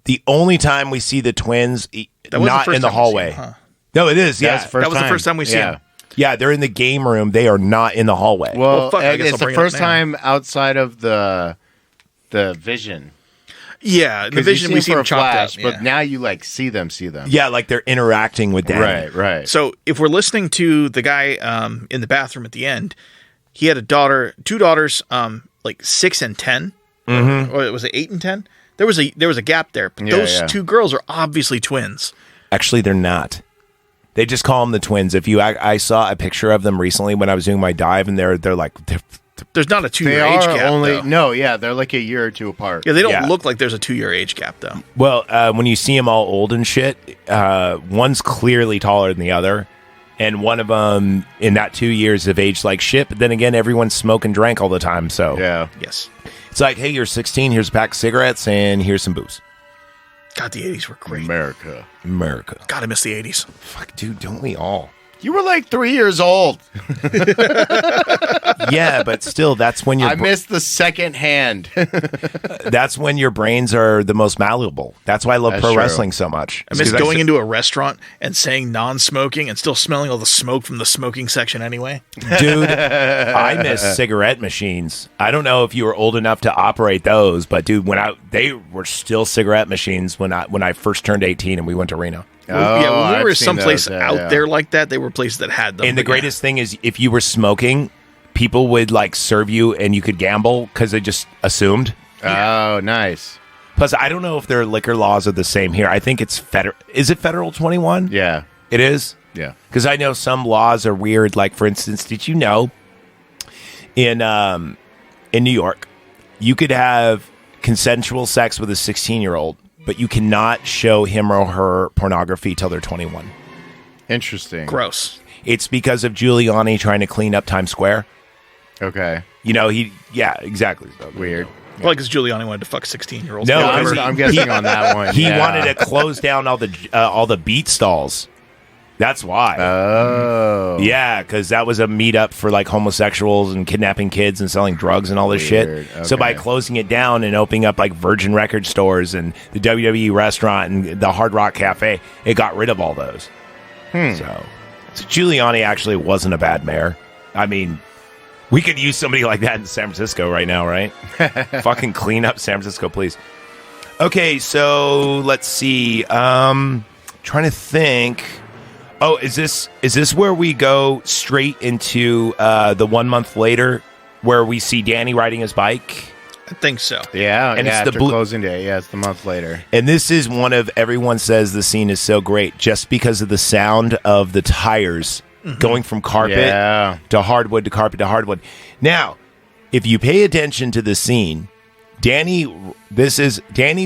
the only time we see the twins not in the hallway. Huh? No, it is. Yeah. That's the That was the first time we see him. Yeah, they're in the game room. They are not in the hallway. Well, fuck, I guess it's I'll the bring it up first now. time outside of the vision. Yeah, in the 'Cause you vision see we them see for him a chopped flash, up. but Yeah. now you like see them. Yeah, like they're interacting with Danny. Right. So if we're listening to the guy in the bathroom at the end, he had two daughters, like 6 and 10, or was it 8 and 10? There was a gap there. But Yeah, those yeah. two girls are obviously twins. Actually, they're not. They just call them the twins. I saw a picture of them recently when I was doing my dive, and they're like There's not a 2-year They age are gap. only though. they're like a year or two apart. Yeah, they don't Yeah. look like there's a 2-year age gap though. well, when you see them all old and shit, one's clearly taller than the other, and one of them in that 2 years have aged like shit. But then again, everyone's smoking drank all the time, so Yeah. Yes. it's like, hey, you're 16. Here's a pack of cigarettes, and here's some booze. God, the 80s were great. America. America. God, I miss the 80s. Fuck, dude, don't we all? You were like 3 years old. Yeah, but still, that's when I missed the second hand. that's when your brains are the most malleable. That's why I love That's pro true. wrestling so much. I miss 'Cause going into a restaurant and saying non-smoking and still smelling all the smoke from the smoking section anyway. Dude, I miss cigarette machines. I don't know if you were old enough to operate those, but dude, they were still cigarette machines when I first turned 18 and we went to Reno. Yeah, when we I've were seen someplace those, out there like that, they were places that had them. And the But yeah. greatest thing is if you were smoking, people would like serve you and you could gamble because they just assumed. Oh, nice. Plus, I don't know if their liquor laws are the same here. I think it's federal. Is it federal 21? Yeah. It is? Yeah. Because I know some laws are weird. Like, for instance, did you know in New York, you could have consensual sex with a 16-year-old, but you cannot show him or her pornography till they're 21. Interesting. Gross. It's because of Giuliani trying to clean up Times Square. Okay. You know, exactly. Weird. Well, because Giuliani wanted to fuck 16-year-olds. No, Yeah, because I'm guessing on that one. He yeah. wanted to close down all the beat stalls. That's why. Oh. Yeah, because that was a meetup for like homosexuals and kidnapping kids and selling drugs and all this Weird. shit. So by Okay. closing it down and opening up like Virgin record stores and the WWE restaurant and the Hard Rock Cafe, it got rid of all those. So Giuliani actually wasn't a bad mayor. I mean, we could use somebody like that in San Francisco right now, right? Fucking clean up San Francisco, please. Okay, so let's see. Trying to think. Oh, is this where we go straight into the 1 month later where we see Danny riding his bike? I think so. Yeah. And And it's the after blue- closing day. Yeah, it's the month later. And this is one of everyone says the scene is so great just because of the sound of the tires going from carpet Yeah. to hardwood to carpet to hardwood. Now, if you pay attention to the scene, Danny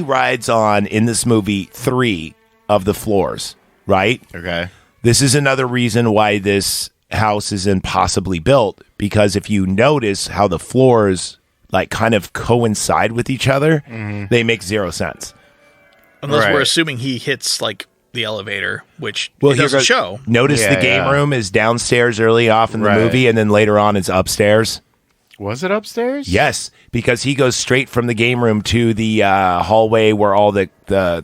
rides on in this movie 3 of the floors, right? Okay. This is another reason why this house is impossibly built, because if you notice how the floors like kind of coincide with each other, they make zero sense. Unless we're Right. assuming he hits like the elevator, which Well, it here doesn't goes- show. Notice Yeah, the game yeah. room is downstairs early off in the Right. movie, and then later on it's upstairs. Was it upstairs? Yes, because he goes straight from the game room to the hallway where all the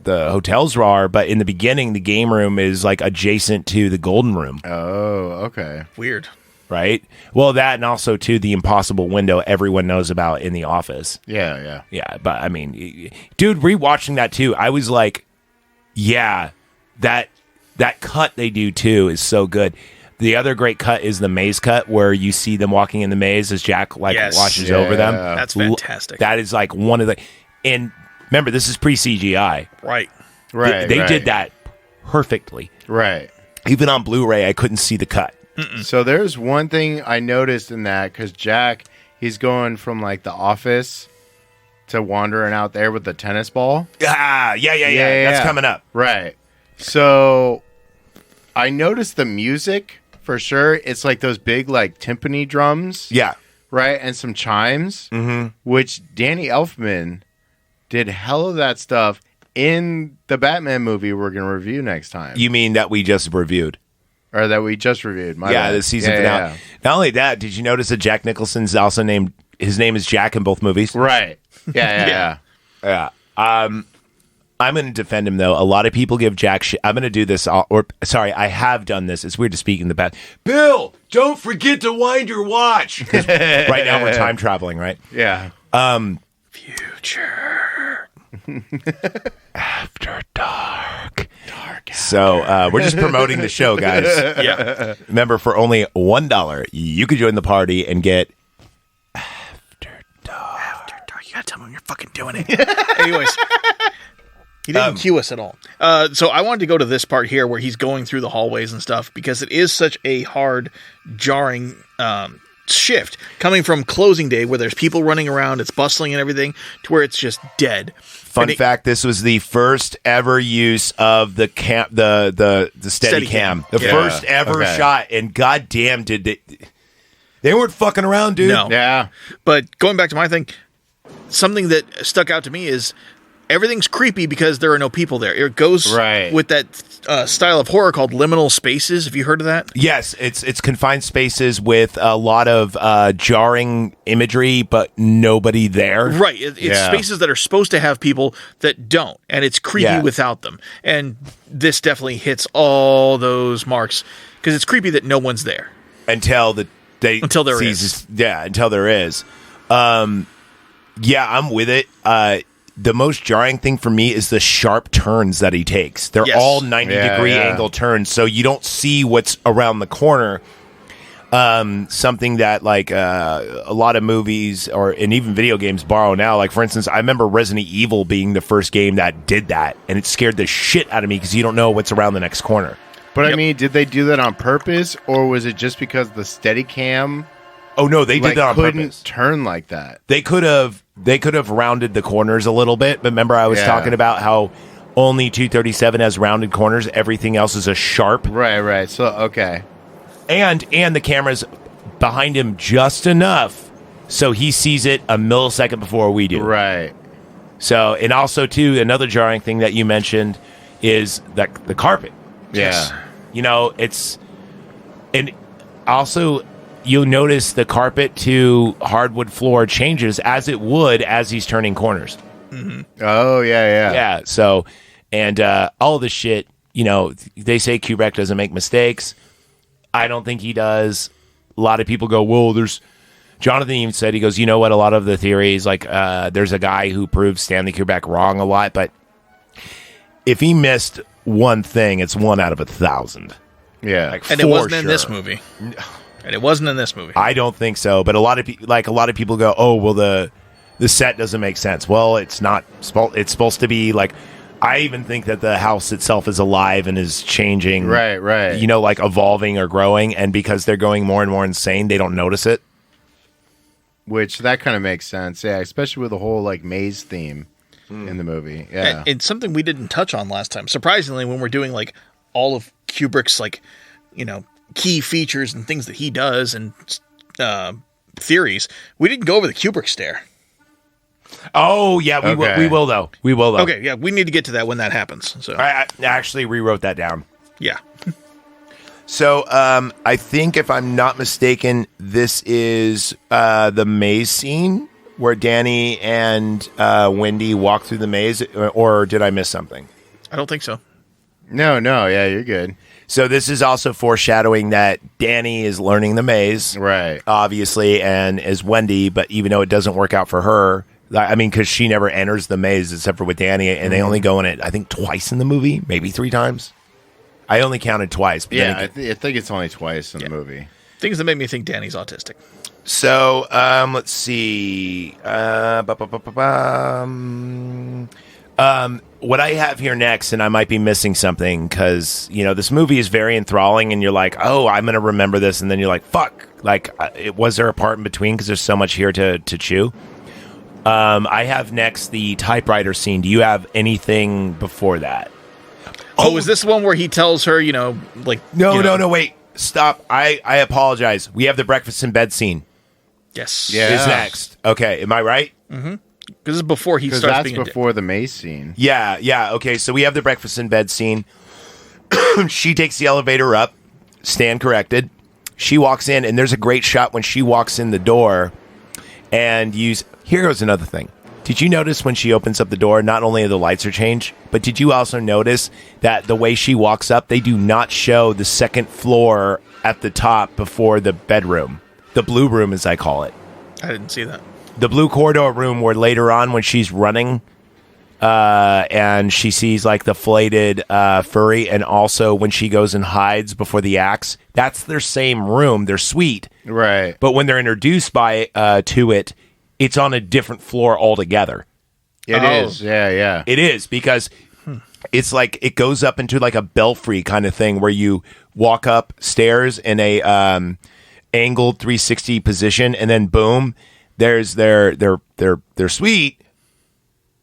hotels are. But in the beginning, the game room is like adjacent to the golden room, Oh, okay. Weird. right? Well, that and also to the impossible window everyone knows about in the office. Yeah, yeah. Yeah, but I mean, dude, rewatching that too, I was like, yeah, that cut they do too is so good. The other great cut is the maze cut where you see them walking in the maze as Jack like Yes. washes over them. Yeah. That's fantastic. That is like one of the, and remember, this is pre CGI. Right. Right. They right. did that perfectly. Right. Even on Blu-ray, I couldn't see the cut. So there's one thing I noticed in that because Jack, he's going from like the office to wandering out there with the tennis ball. Yeah. That's coming up. Right. So I noticed the music for sure. It's like those big like timpani drums. Yeah. Right. And some chimes, which Danny Elfman did hell of that stuff in the Batman movie we're going to review next time. You mean that we just reviewed? Or that we just reviewed. My bad. The season finale. Yeah. Not only that, did you notice that Jack Nicholson's also named, his name is Jack in both movies? Right. Yeah. I'm going to defend him, though. A lot of people give Jack shit. I'm going to do this, I have done this. It's weird to speak in the past. Bill, don't forget to wind your watch. Right now we're time traveling, right? Yeah. Future. After dark. So we're just promoting the show, guys. Yeah. Remember, for only $1, you could join the party and get After Dark. After dark. You gotta tell me when you're fucking doing it. Anyways. He didn't cue us at all. So I wanted to go to this part here where he's going through the hallways and stuff because it is such a hard, jarring shift coming from closing day where there's people running around, it's bustling and everything, to where it's just dead. Fun fact: this was the first ever use of the steady cam. The first ever shot, and goddamn, did they weren't fucking around, dude. No. Yeah. But going back to my thing, something that stuck out to me is everything's creepy because there are no people there. It goes with that style of horror called liminal spaces. Have you heard of that? Yes, it's confined spaces with a lot of jarring imagery, but nobody there. Right. It's spaces that are supposed to have people that don't, and it's creepy without them. And this definitely hits all those marks because it's creepy that no one's there until there is. Until there is. I'm with it. The most jarring thing for me is the sharp turns that he takes. They're all 90-degree angle turns, so you don't see what's around the corner. Something that like a lot of movies and even video games borrow now. Like, for instance, I remember Resident Evil being the first game that did that, and it scared the shit out of me because you don't know what's around the next corner. But I mean, did they do that on purpose, or was it just because the Steadicam? Oh no, they did that on couldn't purpose. Turn like that. They could have rounded the corners a little bit, but remember I was talking about how only 237 has rounded corners, everything else is a sharp. Right. So okay. And the camera's behind him just enough so he sees it a millisecond before we do. Right. So, and also too, another jarring thing that you mentioned is that the carpet. Yeah. You know, and also you'll notice the carpet to hardwood floor changes as it would as he's turning corners. Mm-hmm. Oh, yeah. Yeah, so, and all this shit, you know, they say Kubrick doesn't make mistakes. I don't think he does. A lot of people go, well, Jonathan even said, he goes, you know what, a lot of the theories, like, there's a guy who proves Stanley Kubrick wrong a lot, but if he missed one thing, it's 1 out of 1,000. Yeah. Like, and it wasn't in this movie. And it wasn't in this movie. I don't think so. But a lot of people go, "Oh, well, the set doesn't make sense." Well, it's not. It's supposed to be like. I even think that the house itself is alive and is changing. Right. You know, like evolving or growing, and because they're going more and more insane, they don't notice it. Which that kind of makes sense, yeah. Especially with the whole like maze theme in the movie, yeah. And it's something we didn't touch on last time. Surprisingly, when we're doing like all of Kubrick's like, you know, key features and things that he does and theories, we didn't go over the Kubrick stare. Oh yeah, we will though. Okay, yeah, we need to get to that when that happens. So I actually rewrote that down. Yeah. So I think if I'm not mistaken, this is the maze scene where Danny and Wendy walk through the maze, or did I miss something? I don't think so. No, yeah, you're good. So this is also foreshadowing that Danny is learning the maze, right? Obviously, and is Wendy, but even though it doesn't work out for her, I mean, because she never enters the maze except for with Danny, and they only go in it, I think, twice in the movie, maybe 3 times. I only counted twice. But yeah, I think it's only twice in the movie. Things that make me think Danny's autistic. So let's see. What I have here next, and I might be missing something because, you know, this movie is very enthralling and you're like, oh, I'm going to remember this. And then you're like, fuck, like, was there a part in between? Because there's so much here to chew. I have next the typewriter scene. Do you have anything before that? Oh, is this the one where he tells her, you know, like... No, wait. Stop. I apologize. We have the breakfast in bed scene. Yes. Yeah. Is next. Okay, am I right? Mm-hmm. Because it's before he Because starts that's being a before the mace scene. Yeah. Okay, so we have the breakfast in bed scene. She takes the elevator up. Stan corrected. She walks in, and there's a great shot when she walks in the door. And here goes another thing. Did you notice when she opens up the door, not only are the lights are changed, but did you also notice that the way she walks up, they do not show the second floor at the top before the bedroom? The blue room, as I call it. I didn't see that. The blue corridor room where later on when she's running and she sees like the flayed furry, and also when she goes and hides before the axe, that's their same room, their suite. Right. But when they're introduced to it, it's on a different floor altogether. It is. Yeah. It is, because it's like it goes up into like a belfry kind of thing where you walk up stairs in a angled 360 position, and then boom, there's their suite,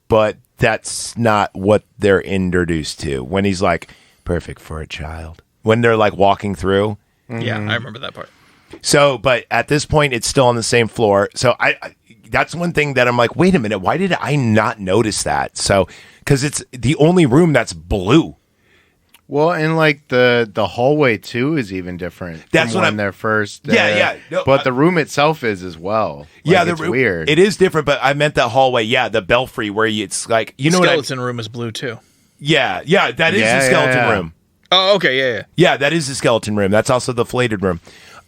but that's not what they're introduced to when he's like perfect for a child. When they're like walking through. Yeah, I remember that part. So, but at this point, it's still on the same floor. So I that's one thing that I'm like, wait a minute, why did I not notice that? So, because it's the only room that's blue. Well, and like the hallway too is even different. That's from what when they're first. Yeah. No, but the room itself is as well. Yeah, it's weird. It is different, but I meant the hallway. Yeah, the belfry where it's like The skeleton room is blue too. Yeah, that is the skeleton room. Oh, okay, yeah. Yeah, that is the skeleton room. That's also the flayed room.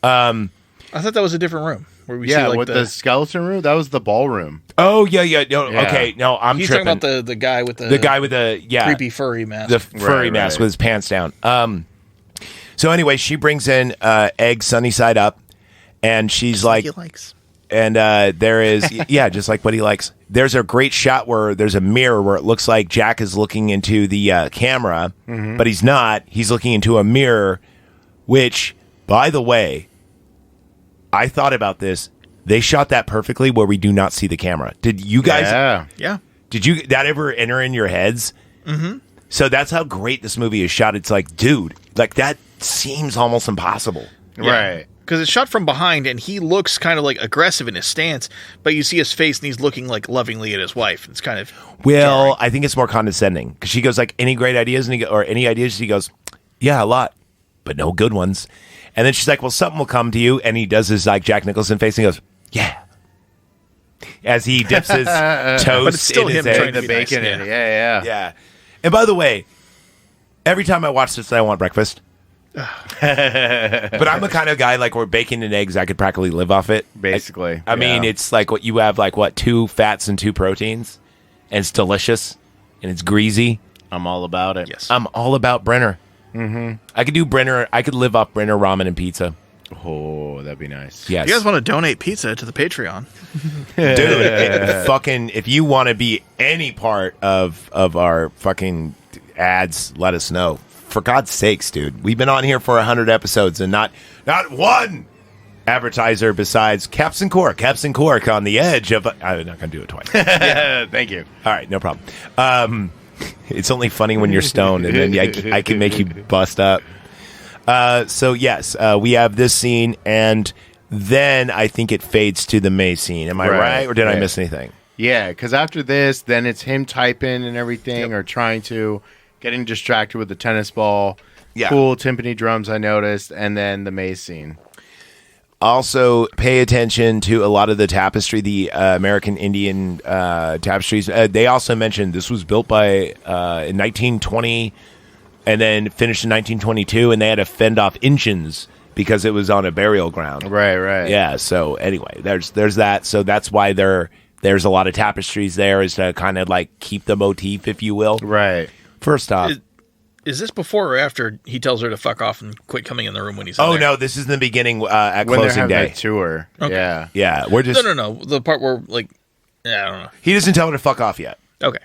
I thought that was a different room where we see like with the skeleton room. That was the ballroom. Oh yeah. No, okay, no, I'm He's tripping. talking about the guy with the creepy furry mask. The furry mask with his pants down. So anyway, she brings in egg sunny side up, and she's just like he likes. And there is, just like what he likes. There's a great shot where there's a mirror where it looks like Jack is looking into the camera, but he's not. He's looking into a mirror, which, by the way, I thought about this. They shot that perfectly where we do not see the camera. Did you guys? Yeah. Did you that ever enter in your heads? Mm-hmm. So that's how great this movie is shot. It's like, dude, like that seems almost impossible. Yeah. Right. Because it's shot from behind, and he looks kind of like aggressive in his stance, but you see his face, and he's looking like lovingly at his wife. It's kind of jarring. I think it's more condescending because she goes like, "Any great ideas?" or any ideas? He goes, "Yeah, a lot, but no good ones." And then she's like, "Well, something will come to you." And he does his like Jack Nicholson face, and he goes, "Yeah," as he dips his toast but it's still in his him egg. trying to The be bacon nice. in it. Yeah. Yeah. And by the way, every time I watch this, I want breakfast. But I'm the kind of guy like where bacon and eggs, I could practically live off it. Basically. I mean, it's like what you have, like what, 2 fats and 2 proteins, and it's delicious and it's greasy. I'm all about it. Yes. I'm all about Brenner. Mm-hmm. I could do Brenner. I could live off Brenner ramen and pizza. Oh, that'd be nice. Yes. You guys want to donate pizza to the Patreon? Dude, fucking, if you want to be any part of our fucking ads, let us know. For God's sakes, dude. We've been on here for 100 episodes and not one advertiser besides Caps and Cork on the edge of... I'm not going to do it twice. Thank you. All right, no problem. It's only funny when you're stoned, and then I can make you bust up. So, yes, we have this scene, and then I think it fades to the May scene. Am I right? Or did I miss anything? Yeah, because after this, then it's him typing and everything, or trying to... Getting distracted with the tennis ball. Yeah. Cool timpani drums, I noticed. And then the maze scene. Also, pay attention to a lot of the tapestry, the American Indian tapestries. They also mentioned this was built by in 1920 and then finished in 1922, and they had to fend off Indians because it was on a burial ground. Right. Yeah, so anyway, there's that. So that's why there's a lot of tapestries there, is to kind of like keep the motif, if you will. Right. First off, is this before or after he tells her to fuck off and quit coming in the room when he's in there? no, this is in the beginning at When they're closing having day. that tour. Okay. Yeah. We're just No. The part where, like, I don't know. He doesn't tell her to fuck off yet. Okay.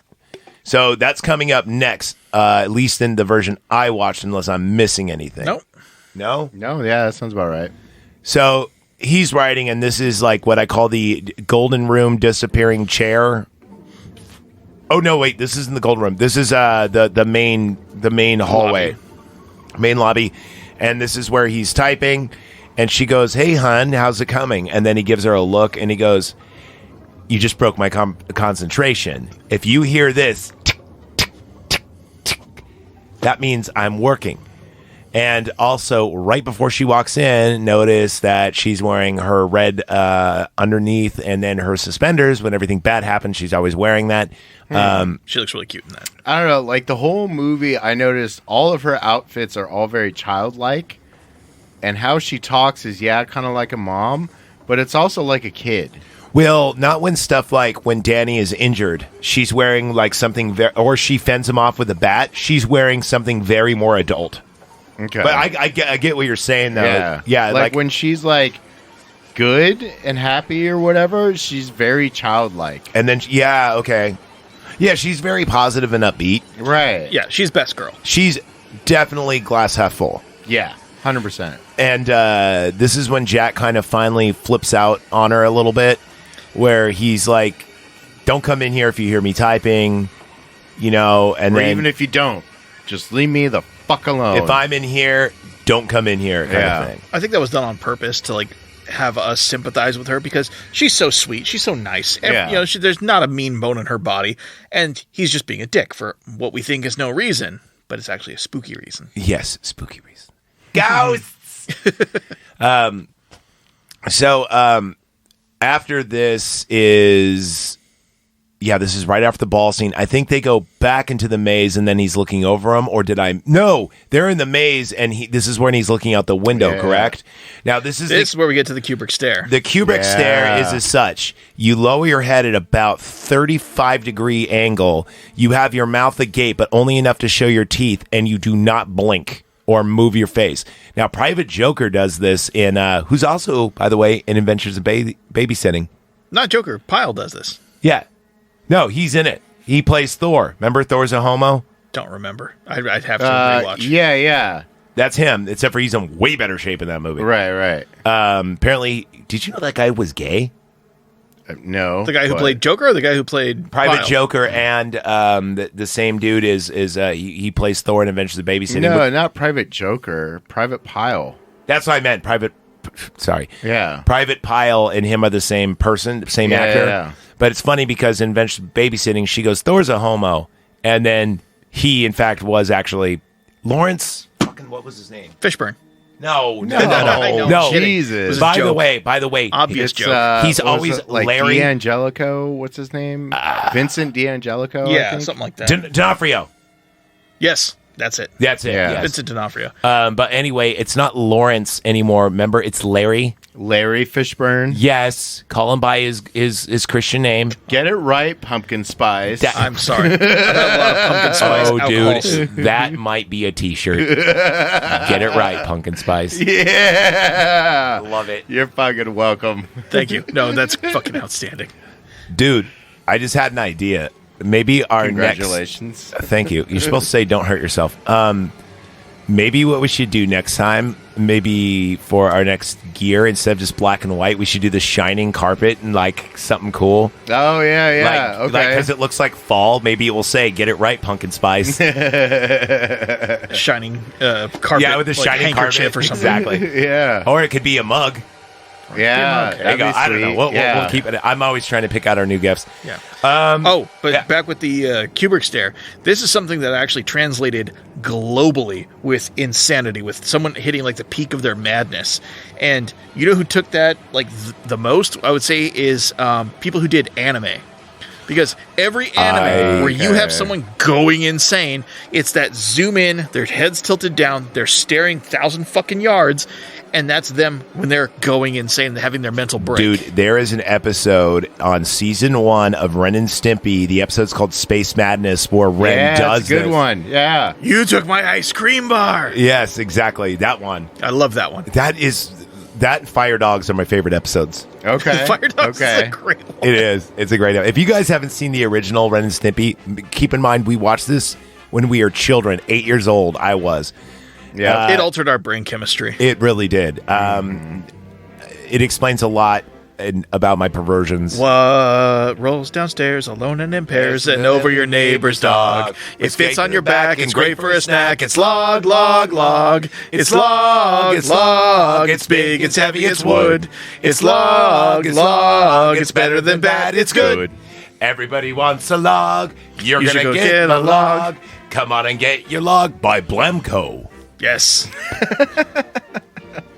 So that's coming up next, at least in the version I watched, unless I'm missing anything. Nope. No? No, yeah, that sounds about right. So he's writing, and this is like what I call the golden room disappearing chair. Oh no! Wait, this isn't the golden room. This is the main hallway, main lobby, and this is where he's typing. And she goes, "Hey, hun, how's it coming?" And then he gives her a look, and he goes, you just broke my concentration. If you hear this, that means I'm working. And also, right before she walks in, notice that she's wearing her red underneath and then her suspenders. When everything bad happens, she's always wearing that. She looks really cute in that. I don't know. Like the whole movie, I noticed all of her outfits are all very childlike. And how she talks is, kind of like a mom, but it's also like a kid. Well, not when stuff like when Danny is injured. She's wearing like something, or she fends him off with a bat. She's wearing something very more adult. Okay. But I get what you're saying, though. Yeah. Like when she's like good and happy or whatever, she's very childlike. And then, okay. Yeah, she's very positive and upbeat. Right. Yeah, she's best girl. She's definitely glass half full. Yeah, 100%. And this is when Jack kind of finally flips out on her a little bit, where he's like, don't come in here if you hear me typing, and or then even if you don't, just leave me the fuck alone. If I'm in here, don't come in here, kind of thing. I think that was done on purpose to like have us sympathize with her because she's so sweet, she's so nice. There's not a mean bone in her body, and he's just being a dick for what we think is no reason, but it's actually a spooky reason. Yes, spooky reason. Ghosts. After this is. Yeah, this is right after the ball scene. I think they go back into the maze and then he's looking over them. Or did I? No, they're in the maze and this is when he's looking out the window, correct? Now, this is where we get to the Kubrick stare. The Kubrick stare is as such. You lower your head at about 35-degree angle. You have your mouth agape, but only enough to show your teeth, and you do not blink or move your face. Now, Private Joker does this in, who's also, by the way, in Adventures of Babysitting. Not Joker. Pyle does this. Yeah. No, he's in it. He plays Thor. Remember Thor's a homo? Don't remember. I'd have to rewatch. Yeah. That's him, except for he's in way better shape in that movie. Right. Apparently, did you know that guy was gay? No. The guy who played Joker or the guy who played Private Pyle? Joker, and the same dude he plays Thor in Adventures of Babysitting. No, not Private Joker. Private Pyle. That's what I meant. Sorry. Yeah. Private Pyle and him are the same person, same actor. Yeah. But it's funny because in Adventures of Babysitting, she goes, Thor's a homo. And then he, in fact, was actually Lawrence. Fucking, what was his name? Fishburne. No. Jesus. By the way, obvious joke. He's always like Larry D'Angelico. What's his name? Vincent D'Angelico. Yeah, I think? something like that. D'Onofrio. Yes, that's it. That's it. Yeah. Yes. Vincent D'Onofrio. But anyway, it's not Lawrence anymore. Remember, it's Larry. Larry Fishburne. Yes, call him by his Christian name. Get it right, Pumpkin Spice. I'm sorry. I've had a lot of pumpkin spice alcohols. Dude, that might be a T-shirt. Get it right, Pumpkin Spice. Yeah, Love it. You're fucking welcome. Thank you. No, that's fucking outstanding. Dude, I just had an idea. Maybe our Congratulations. Thank you. You're supposed to say don't hurt yourself. Maybe what we should do next time, maybe for our next gear, instead of just black and white, we should do the shining carpet and like something cool. Oh, yeah. Okay. Because it looks like fall. Maybe it will say, get it right, Pumpkin Spice. Shining carpet. Yeah, with the like shining handkerchief carpet. or something. Exactly. Yeah. Or it could be a mug. Yeah. There you go. I don't know. We'll keep it. I'm always trying to pick out our new gifts. Yeah. Yeah. Back with the Kubrick stare. This is something that actually translated globally with insanity, with someone hitting like the peak of their madness. And you know who took that like the most? I would say is people who did anime. Because every anime where you have someone going insane, it's that zoom in, their heads tilted down, they're staring 1,000 fucking yards, and that's them when they're going insane and having their mental break. Dude, there is an episode on season 1 of Ren and Stimpy. The episode's called Space Madness, where Ren does it's a good this. one. Yeah. You took my ice cream bar. Yes, exactly. That one. I love that one. That and Fire Dogs are my favorite episodes. Okay. Fire Dogs is a great one. It is. It's a great episode. If you guys haven't seen the original Ren and Stimpy, keep in mind we watched this when we were children. 8 years old, I was. Yeah. It altered our brain chemistry. It really did. It explains a lot about my perversions. What rolls downstairs alone and in pairs and over your neighbor's dog? It fits on your back, it's great for a snack. It's log, log, log. It's log, it's log. It's big, it's heavy, it's wood. It's log, it's better than bad, it's good. Everybody wants a log. You're You should gonna go get get a a log. Come on and get your log by Blemco. Yes.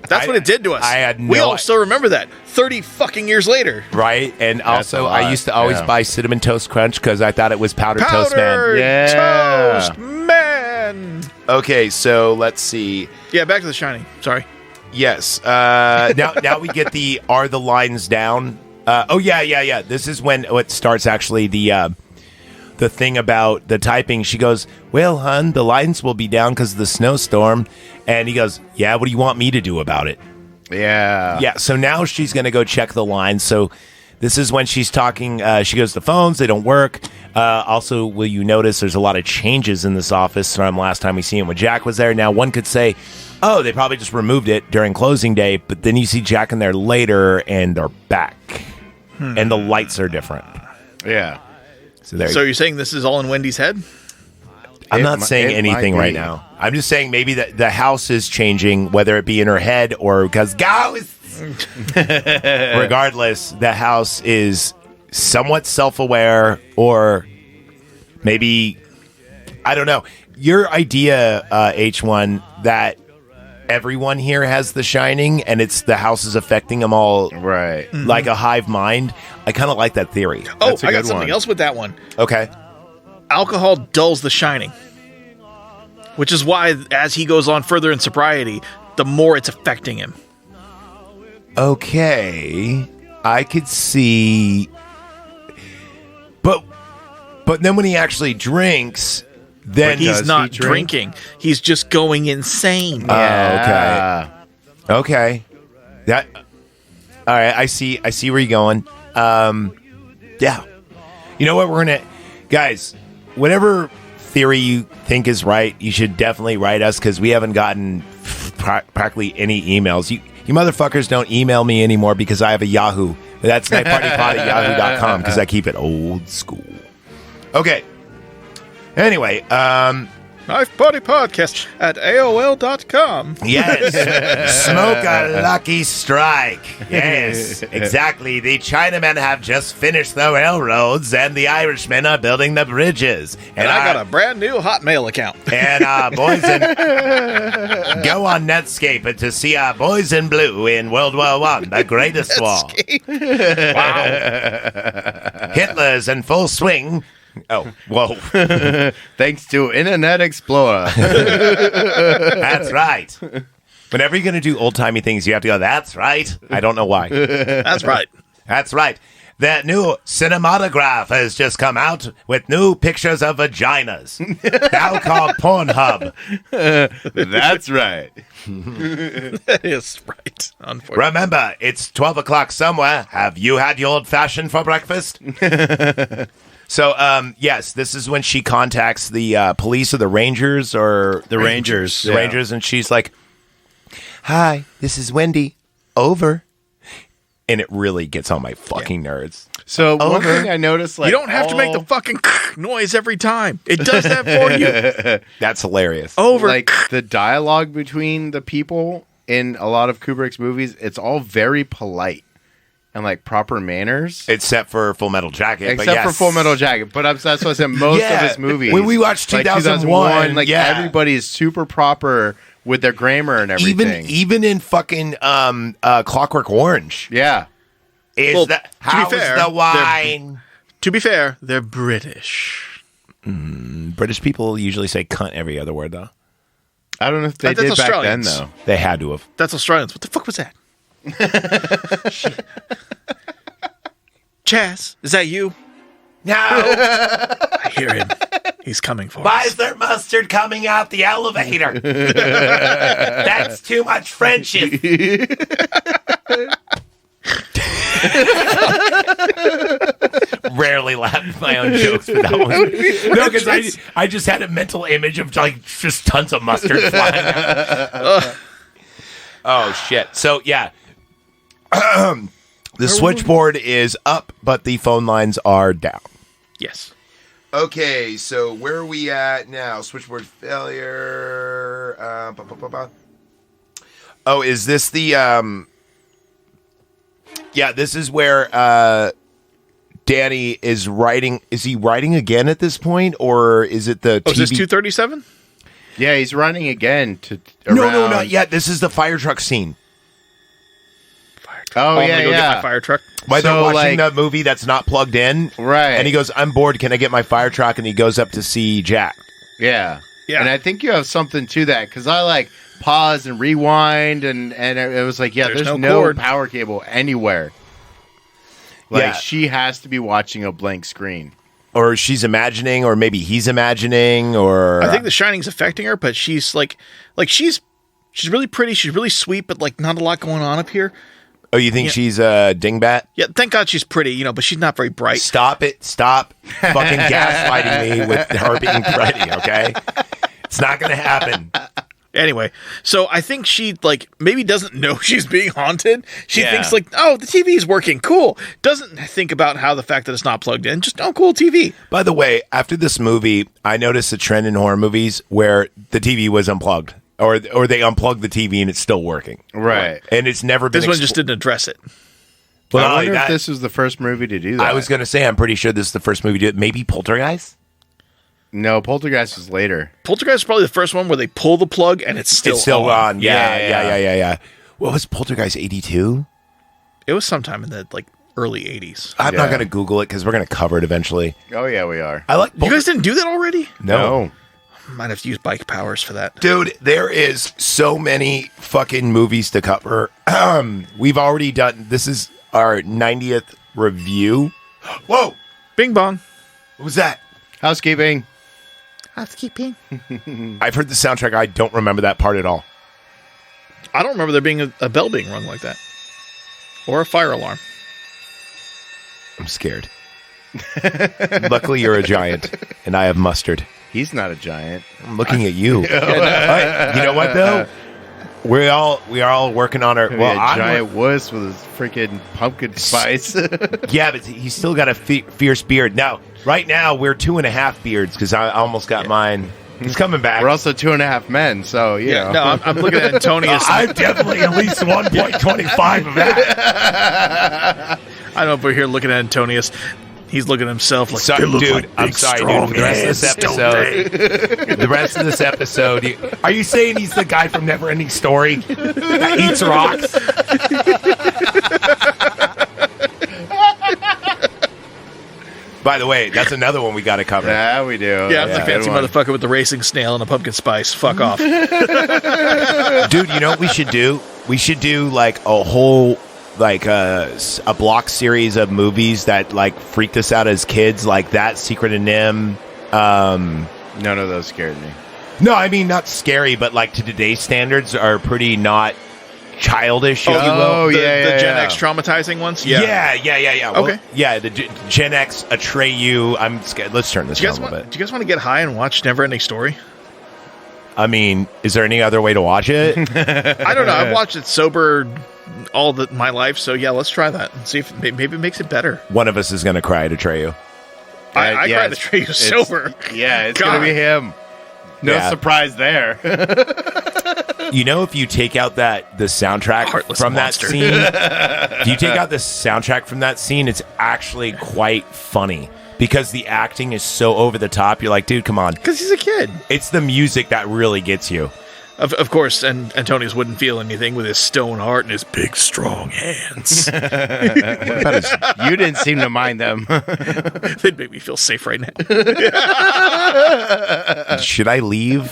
That's what it did to us. I had we no all still remember that 30 fucking years later. Right, and also I used to always buy Cinnamon Toast Crunch because I thought it was Powdered Toast Man. Powdered Toast Man. Okay, so let's see. Yeah, back to The Shining. Sorry. Yes. Now we get the are the lines down? Yeah. This is when it starts actually the thing about the typing. She goes, well, hun, the lines will be down because of the snowstorm. And he goes, yeah, what do you want me to do about it? Yeah. Yeah, so now she's going to go check the lines. So this is when she's talking. She goes, the phones, they don't work. Also, will you notice there's a lot of changes in this office from last time we seen him when Jack was there. Now, one could say, oh, they probably just removed it during closing day. But then you see Jack in there later and they're back. And the lights are different. Yeah. So you're saying this is all in Wendy's head? I'm not saying anything might right be. now. I'm just saying maybe that the house is changing, whether it be in her head or because ghosts. Regardless, the house is somewhat self-aware, or maybe, I don't know. Your idea, H1, that everyone here has The Shining and it's the house is affecting them all Right. like a hive mind. I kind of like that theory. Oh, That's a I got good something one. else with that one. Okay. Alcohol dulls The Shining, which is why, as he goes on further in sobriety, the more it's affecting him. Okay, I could see, but then when he actually drinks, then He's not he drink? drinking. He's just going insane. Yeah. okay, that all right. I see where you're going. Yeah, you know what? We're gonna, guys, whatever theory you think is right, you should definitely write us because we haven't gotten practically any emails. You motherfuckers don't email me anymore because I have a Yahoo. That's nightpartypod@yahoo.com because I keep it old school. Okay. Anyway, Knife Party Podcast at AOL.com. yes. Smoke a lucky strike. Yes, exactly. The Chinamen have just finished the railroads and the Irishmen are building the bridges. And I got a brand new Hotmail account. And boys in go on Netscape to see Boys in Blue in World War I, the greatest war. Wow. Hitler's in full swing. Oh, whoa. Thanks to Internet Explorer. That's right. Whenever you're going to do old-timey things, you have to go, that's right. I don't know why. That's right. That's right. That new cinematograph has just come out with new pictures of vaginas. Now called Pornhub. That's right. That is right. Unfortunately. Remember, it's 12 o'clock somewhere. Have you had your old-fashioned for breakfast? So, yes, this is when she contacts the police or the Rangers or... The Rangers. The Rangers, and she's like, hi, this is Wendy. Over. And it really gets on my fucking nerds. So one Over. thing I noticed, like, You don't have to make the fucking noise every time. It does that for you. That's hilarious. Over. like the dialogue between the people in a lot of Kubrick's movies, it's all very polite and like proper manners. Except for Full Metal Jacket. but Except for yes. Full Metal Jacket, but that's what I said. Most of his movies, When we watched like 2001, like yeah. everybody is super proper with their grammar and everything. Even in fucking Clockwork Orange. Yeah, Is that how's fair, the wine? To be fair, they're British. British people usually say cunt every other word though. I don't know if they That's did back then Australians. though. They had to have. That's Australians. What the fuck was that? Chaz, is that you? No. I hear him. He's coming for Why us. is there mustard coming out the elevator? That's too much friendship. Rarely laugh at my own jokes, but that one. No, because I just had a mental image of like just tons of mustard flying out. Oh shit! So yeah, The switchboard is up, but the phone lines are down. Yes. Okay, so where are we at now? Switchboard failure. Oh, is this the... Yeah, this is where Danny is writing. Is he writing again at this point? Or is it the TV? Is this 237? Yeah, he's running again to No, not yet. This is the fire truck scene. Oh, I'm yeah, gonna go yeah. get my fire truck. Why they're So, watching like- the movie that's not plugged in. Right. And he goes, I'm bored. Can I get my fire truck? And he goes up to see Jack. Yeah. Yeah. And I think you have something to that because I like pause and rewind and it was like, yeah, there's no no cord. power cable anywhere. Like Yeah. she has to be watching a blank screen. Or she's imagining, or maybe he's imagining, or... I think The Shining's affecting her, but she's like she's really pretty, she's really sweet, but like not a lot going on up here. Oh, you think she's a dingbat? Yeah, thank God she's pretty, but she's not very bright. Stop it. Stop fucking gaslighting me with her being pretty, okay? It's not going to happen. Anyway, so I think she like maybe doesn't know she's being haunted. She Yeah. thinks like, oh, the TV is working, cool. Doesn't think about how the fact that it's not plugged in. Just cool TV. By the way, after this movie, I noticed a trend in horror movies where the TV was unplugged. Or they unplugged the TV and it's still working. Right. And it's never been... This one just didn't address it. Well, I not wonder only if that, this was the first movie to do that. I was going to say, I'm pretty sure this is the first movie to do it. Maybe Poltergeist? No, Poltergeist was later. Poltergeist is probably the first one where they pull the plug and it's still on. Yeah. Yeah. What was Poltergeist, 82? It was sometime in the like early 80s. I'm not Yeah. going to Google it because we're going to cover it eventually. Oh, yeah, we are. I like... You guys didn't do that already? No. Might have to use bike powers for that. Dude, there is so many fucking movies to cover. We've already done... This is our 90th review. Whoa! Bing bong. What was that? Housekeeping. Housekeeping. I've heard the soundtrack. I don't remember that part at all. I don't remember there being a bell being rung like that. Or a fire alarm. I'm scared. Luckily, you're a giant, and I have mustard. He's not a giant. I'm looking at you. Alright, you know what, though? We are all working on our... Well, I'm giant wuss with his freaking pumpkin spice. Yeah, but he's still got a fierce beard. Now, right now, we're 2.5 beards because I almost got mine. He's coming back. We're also 2.5 men, so you know. No, I'm looking at Antonius. I'm definitely at least 1.25 of that. I don't know if we're here looking at Antonius. He's looking at himself like, Sorry, "They look dude. like I'm big, sorry, strong dude. For the rest of this hands, don't episode, the rest of this episode, are you saying he's the guy from Neverending Story that eats rocks? By the way, that's another one we got to cover. Yeah, we do. Yeah, I'm the fancy good one. motherfucker with the racing snail and a pumpkin spice. Fuck off. Dude, you know what we should do? We should do like a whole like a block series of movies that like freaked us out as kids, like that Secret of Nim. None of those scared me. No, I mean not scary, but like to today's standards are pretty not childish, if you will. Oh, the yeah, Gen yeah. X traumatizing ones? Yeah. Well, Okay. yeah, the Gen X Atreyu. I'm scared. Let's turn this Do you, down guys a little want, bit. do you guys want to get high and watch Neverending Story? I mean, is there any other way to watch it? I don't know. I've watched it sober my life, so yeah, let's try that and see if maybe it makes it better. One of us is going to cry at Atreyu. I yeah, cried the it's- tree was sober. Yeah, it's God. going to be him. No Yeah. surprise there. You know, if you take out the soundtrack Heartless from monster. that scene, if you take out the soundtrack from that scene, it's actually quite funny because the acting is so over the top. You're like, dude, come on. Because he's a kid. It's the music that really gets you. Of course, and Antonius wouldn't feel anything with his stone heart and his big, strong hands. You didn't seem to mind them. They'd make me feel safe right now. Should I leave?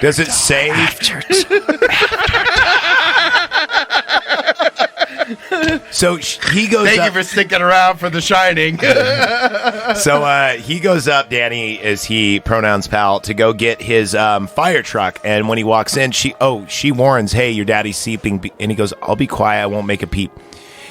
Does it say? So he goes Thank up. you for sticking around for The Shining. So he goes up, Danny, is he pronouns pal, to go get his fire truck. And when he walks in, she warns, hey, your daddy's sleeping. And he goes, I'll be quiet. I won't make a peep.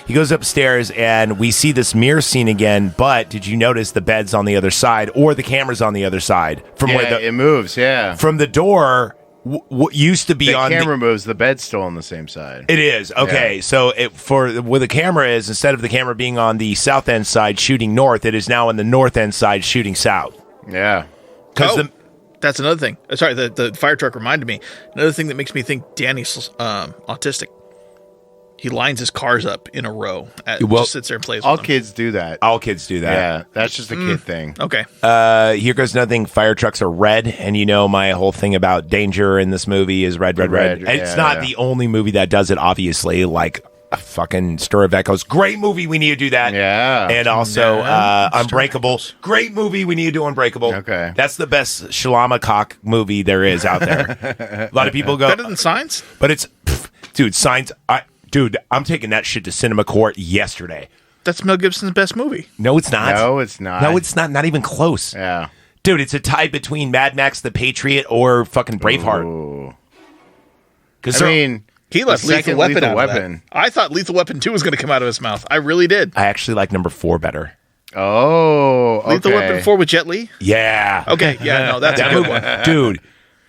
He goes upstairs and we see this mirror scene again. But did you notice the bed's on the other side or the camera's on the other side? From yeah, it moves, yeah. from the door, what used to be The on camera moves, the bed's still on the same side. It is. Okay. Yeah. So where the camera is, instead of the camera being on the south end side shooting north, it is now on the north end side shooting south. Yeah. Because that's another thing. Sorry, the fire truck reminded me. Another thing that makes me think Danny's autistic. He lines his cars up in a row. Just sits there and plays All with them. kids do that. all kids do that. Yeah, that's just a kid thing. Okay. Here goes another thing. Fire trucks are red, and you know my whole thing about danger in this movie is red. Red, And it's yeah, not yeah. the only movie that does it, obviously, like a fucking Stir of Echoes. Great movie, we need to do that. Yeah. And also Yeah. Unbreakable. Great movie, we need to do Unbreakable. Okay. That's the best Shalamacock movie there is out there. A lot of people go, Better than Signs? but it's, dude, Signs, dude, I'm taking that shit to Cinema Court yesterday. That's Mel Gibson's best movie. No, it's not. No, it's not. No, it's not. Not even close. Yeah. Dude, it's a tie between Mad Max the Patriot or fucking Braveheart. Ooh. Because I mean, He left the Lethal second Weapon Lethal out Weapon. of that. I thought Lethal Weapon 2 was going to come out of his mouth. I really did. I actually like number 4 better. Oh, okay. Lethal Weapon 4 with Jet Li? Yeah. Okay, yeah, no, that's a good one. Dude,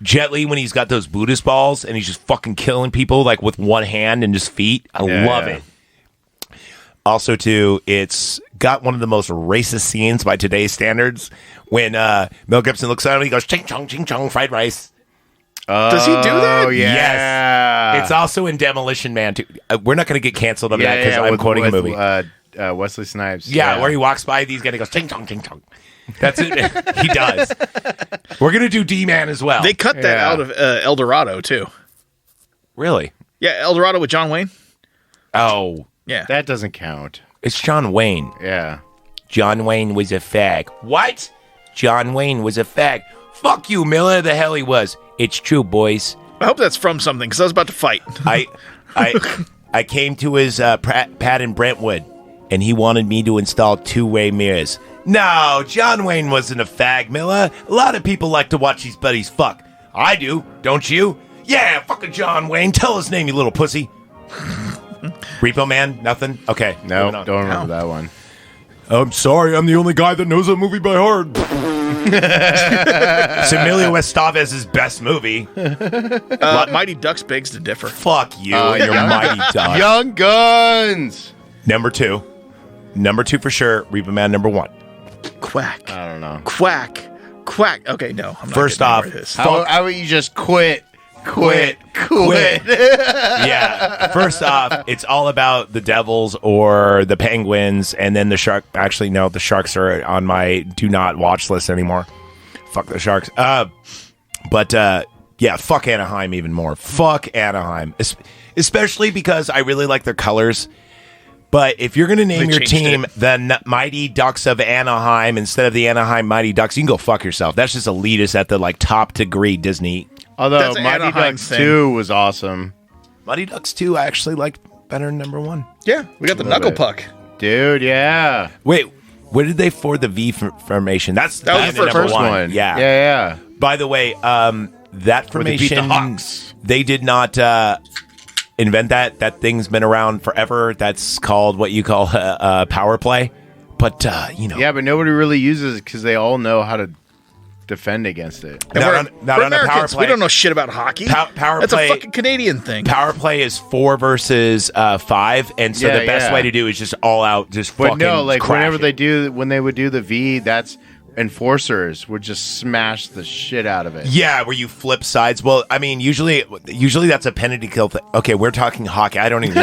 Jet Li, when he's got those Buddhist balls and he's just fucking killing people like with one hand and just feet, I love it. Also, too, it's got one of the most racist scenes by today's standards when Mel Gibson looks at him and he goes, ching chong, fried rice. Does he do that? Oh, yeah. Yes. It's also in Demolition Man, too. We're not going to get canceled on that because I'm with- quoting with, a movie. Wesley Snipes. Yeah, where he walks by these guys and he goes, ching chong. That's it. He does. We're going to do D-Man as well. They cut that out of El Dorado, too. Really? Yeah, El Dorado with John Wayne. Oh, Yeah. That doesn't count. it's John Wayne. Yeah. John Wayne was a fag. What? John Wayne was a fag. Fuck you, Miller. The hell he was. It's true, boys. I hope that's from something, because I was about to fight. I came to his pad in Brentwood, and he wanted me to install two-way mirrors. No, John Wayne wasn't a fag, Miller. A lot of people like to watch these buddies fuck. I do, don't you? Yeah, fucking John Wayne. Tell his name, you little pussy. Repo Man? Nothing? Okay. No, moving on. don't remember that one. I'm sorry, I'm the only guy that knows that movie by heart. It's Emilio Estevez's best movie. Mighty Ducks begs to differ. Fuck you and your mighty duck. Young Guns. Number two for sure. Repo Man number 1. Quack. I don't know. Quack. Okay, no. I'm not First getting off, over this. How about you just quit? Yeah. First off, it's all about the Devils or the Penguins, and then the Shark. Actually, no, the Sharks are on my do not watch list anymore. Fuck the Sharks. Yeah, fuck Anaheim even more. Fuck Anaheim, especially because I really like their colors. But if you're going to name They your changed team it. the Mighty Ducks of Anaheim instead of the Anaheim Mighty Ducks, you can go fuck yourself. That's just elitist at the top degree Disney. Although That's an Mighty Anaheim Ducks thing. 2 was awesome. Mighty Ducks 2 I actually liked better than number 1. Yeah, we got the Love Knuckle it. Puck. Dude, yeah. Wait, what did they for the V formation? That was was the the number First one. Yeah. Yeah. By the way, that Where they beat the formation, Hawks. they did not invent that. That thing's been around forever. That's called what you call power play. But, Yeah, but nobody really uses it because they all know how to defend against it. not We're on a power Americans. play. We don't know shit about hockey. Power That's play- a fucking Canadian thing. Power play is 4 versus 5, and so Yeah, the best yeah. way to do is just all out, just But fucking no, like crash whenever it. when they would do the V, that's enforcers would just smash the shit out of it. Yeah, where you flip sides. Well, I mean, usually that's a penalty kill thing. Okay, we're talking hockey. I don't even know.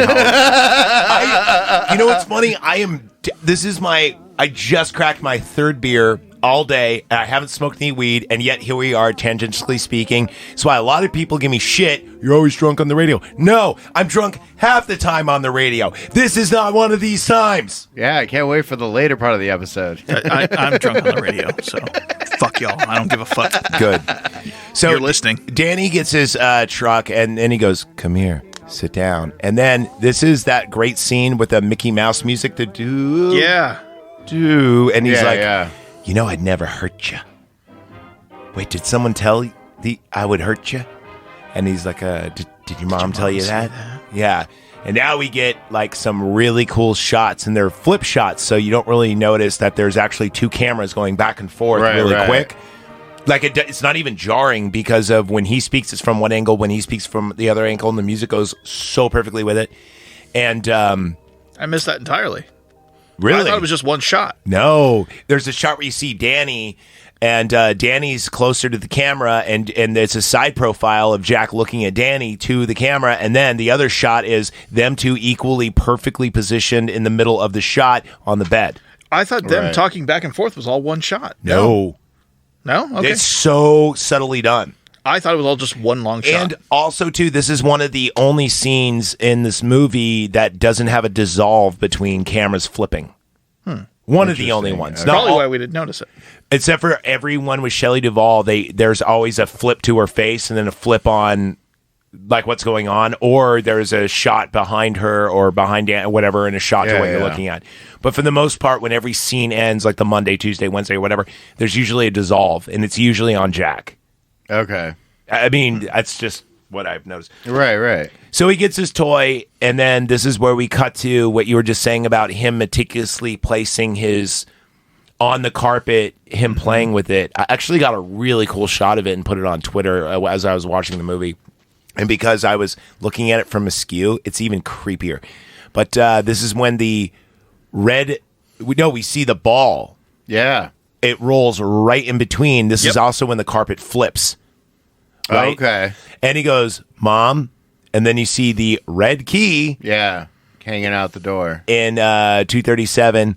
You know what's funny? I just cracked my 3rd beer all day, and I haven't smoked any weed, and yet here we are, tangentially speaking. That's why a lot of people give me shit. You're always drunk on the radio. No, I'm drunk half the time on the radio. This is not one of these times. Yeah, I can't wait for the later part of the episode. I'm drunk on the radio, so fuck y'all. I don't give a fuck. Good. So You're listening. Danny gets his truck, and then he goes, "Come here, sit down." And then this is that great scene with the Mickey Mouse music to do. Yeah. And he's like, yeah. "You know, I'd never hurt you." Wait, did someone tell I would hurt you? And he's like, "Did your mom tell you that?" Yeah. And now we get like some really cool shots, and they're flip shots, so you don't really notice that there's actually 2 cameras going back and forth Right, really right. quick. Like it's not even jarring because of when he speaks, it's from one angle. When he speaks from the other angle, and the music goes so perfectly with it. And I missed that entirely. Really, I thought it was just one shot. No, there's a shot where you see Danny, and Danny's closer to the camera, and it's a side profile of Jack looking at Danny to the camera, and then the other shot is them two equally perfectly positioned in the middle of the shot on the bed. I thought them talking back and forth was all one shot. No? Okay. It's so subtly done. I thought it was all just one long shot. And also, too, this is one of the only scenes in this movie that doesn't have a dissolve between cameras flipping. One of the only ones. Probably why we didn't notice it. Except for everyone with Shelley Duvall, there's always a flip to her face and then a flip on like what's going on, or there's a shot behind her or behind whatever, and a shot to what you're looking at. But for the most part, when every scene ends, like the Monday, Tuesday, Wednesday, whatever, there's usually a dissolve, and it's usually on Jack. Okay. I mean, that's just what I've noticed. Right. So he gets his toy, and then this is where we cut to what you were just saying about him meticulously placing his on the carpet, him playing with it. I actually got a really cool shot of it and put it on Twitter as I was watching the movie. And because I was looking at it from askew, it's even creepier. But this is when the we see the ball. Yeah. It rolls right in between. This is also when the carpet flips. Right? Okay. And he goes, Mom. And then you see the red key. Yeah. Hanging out the door. In 237.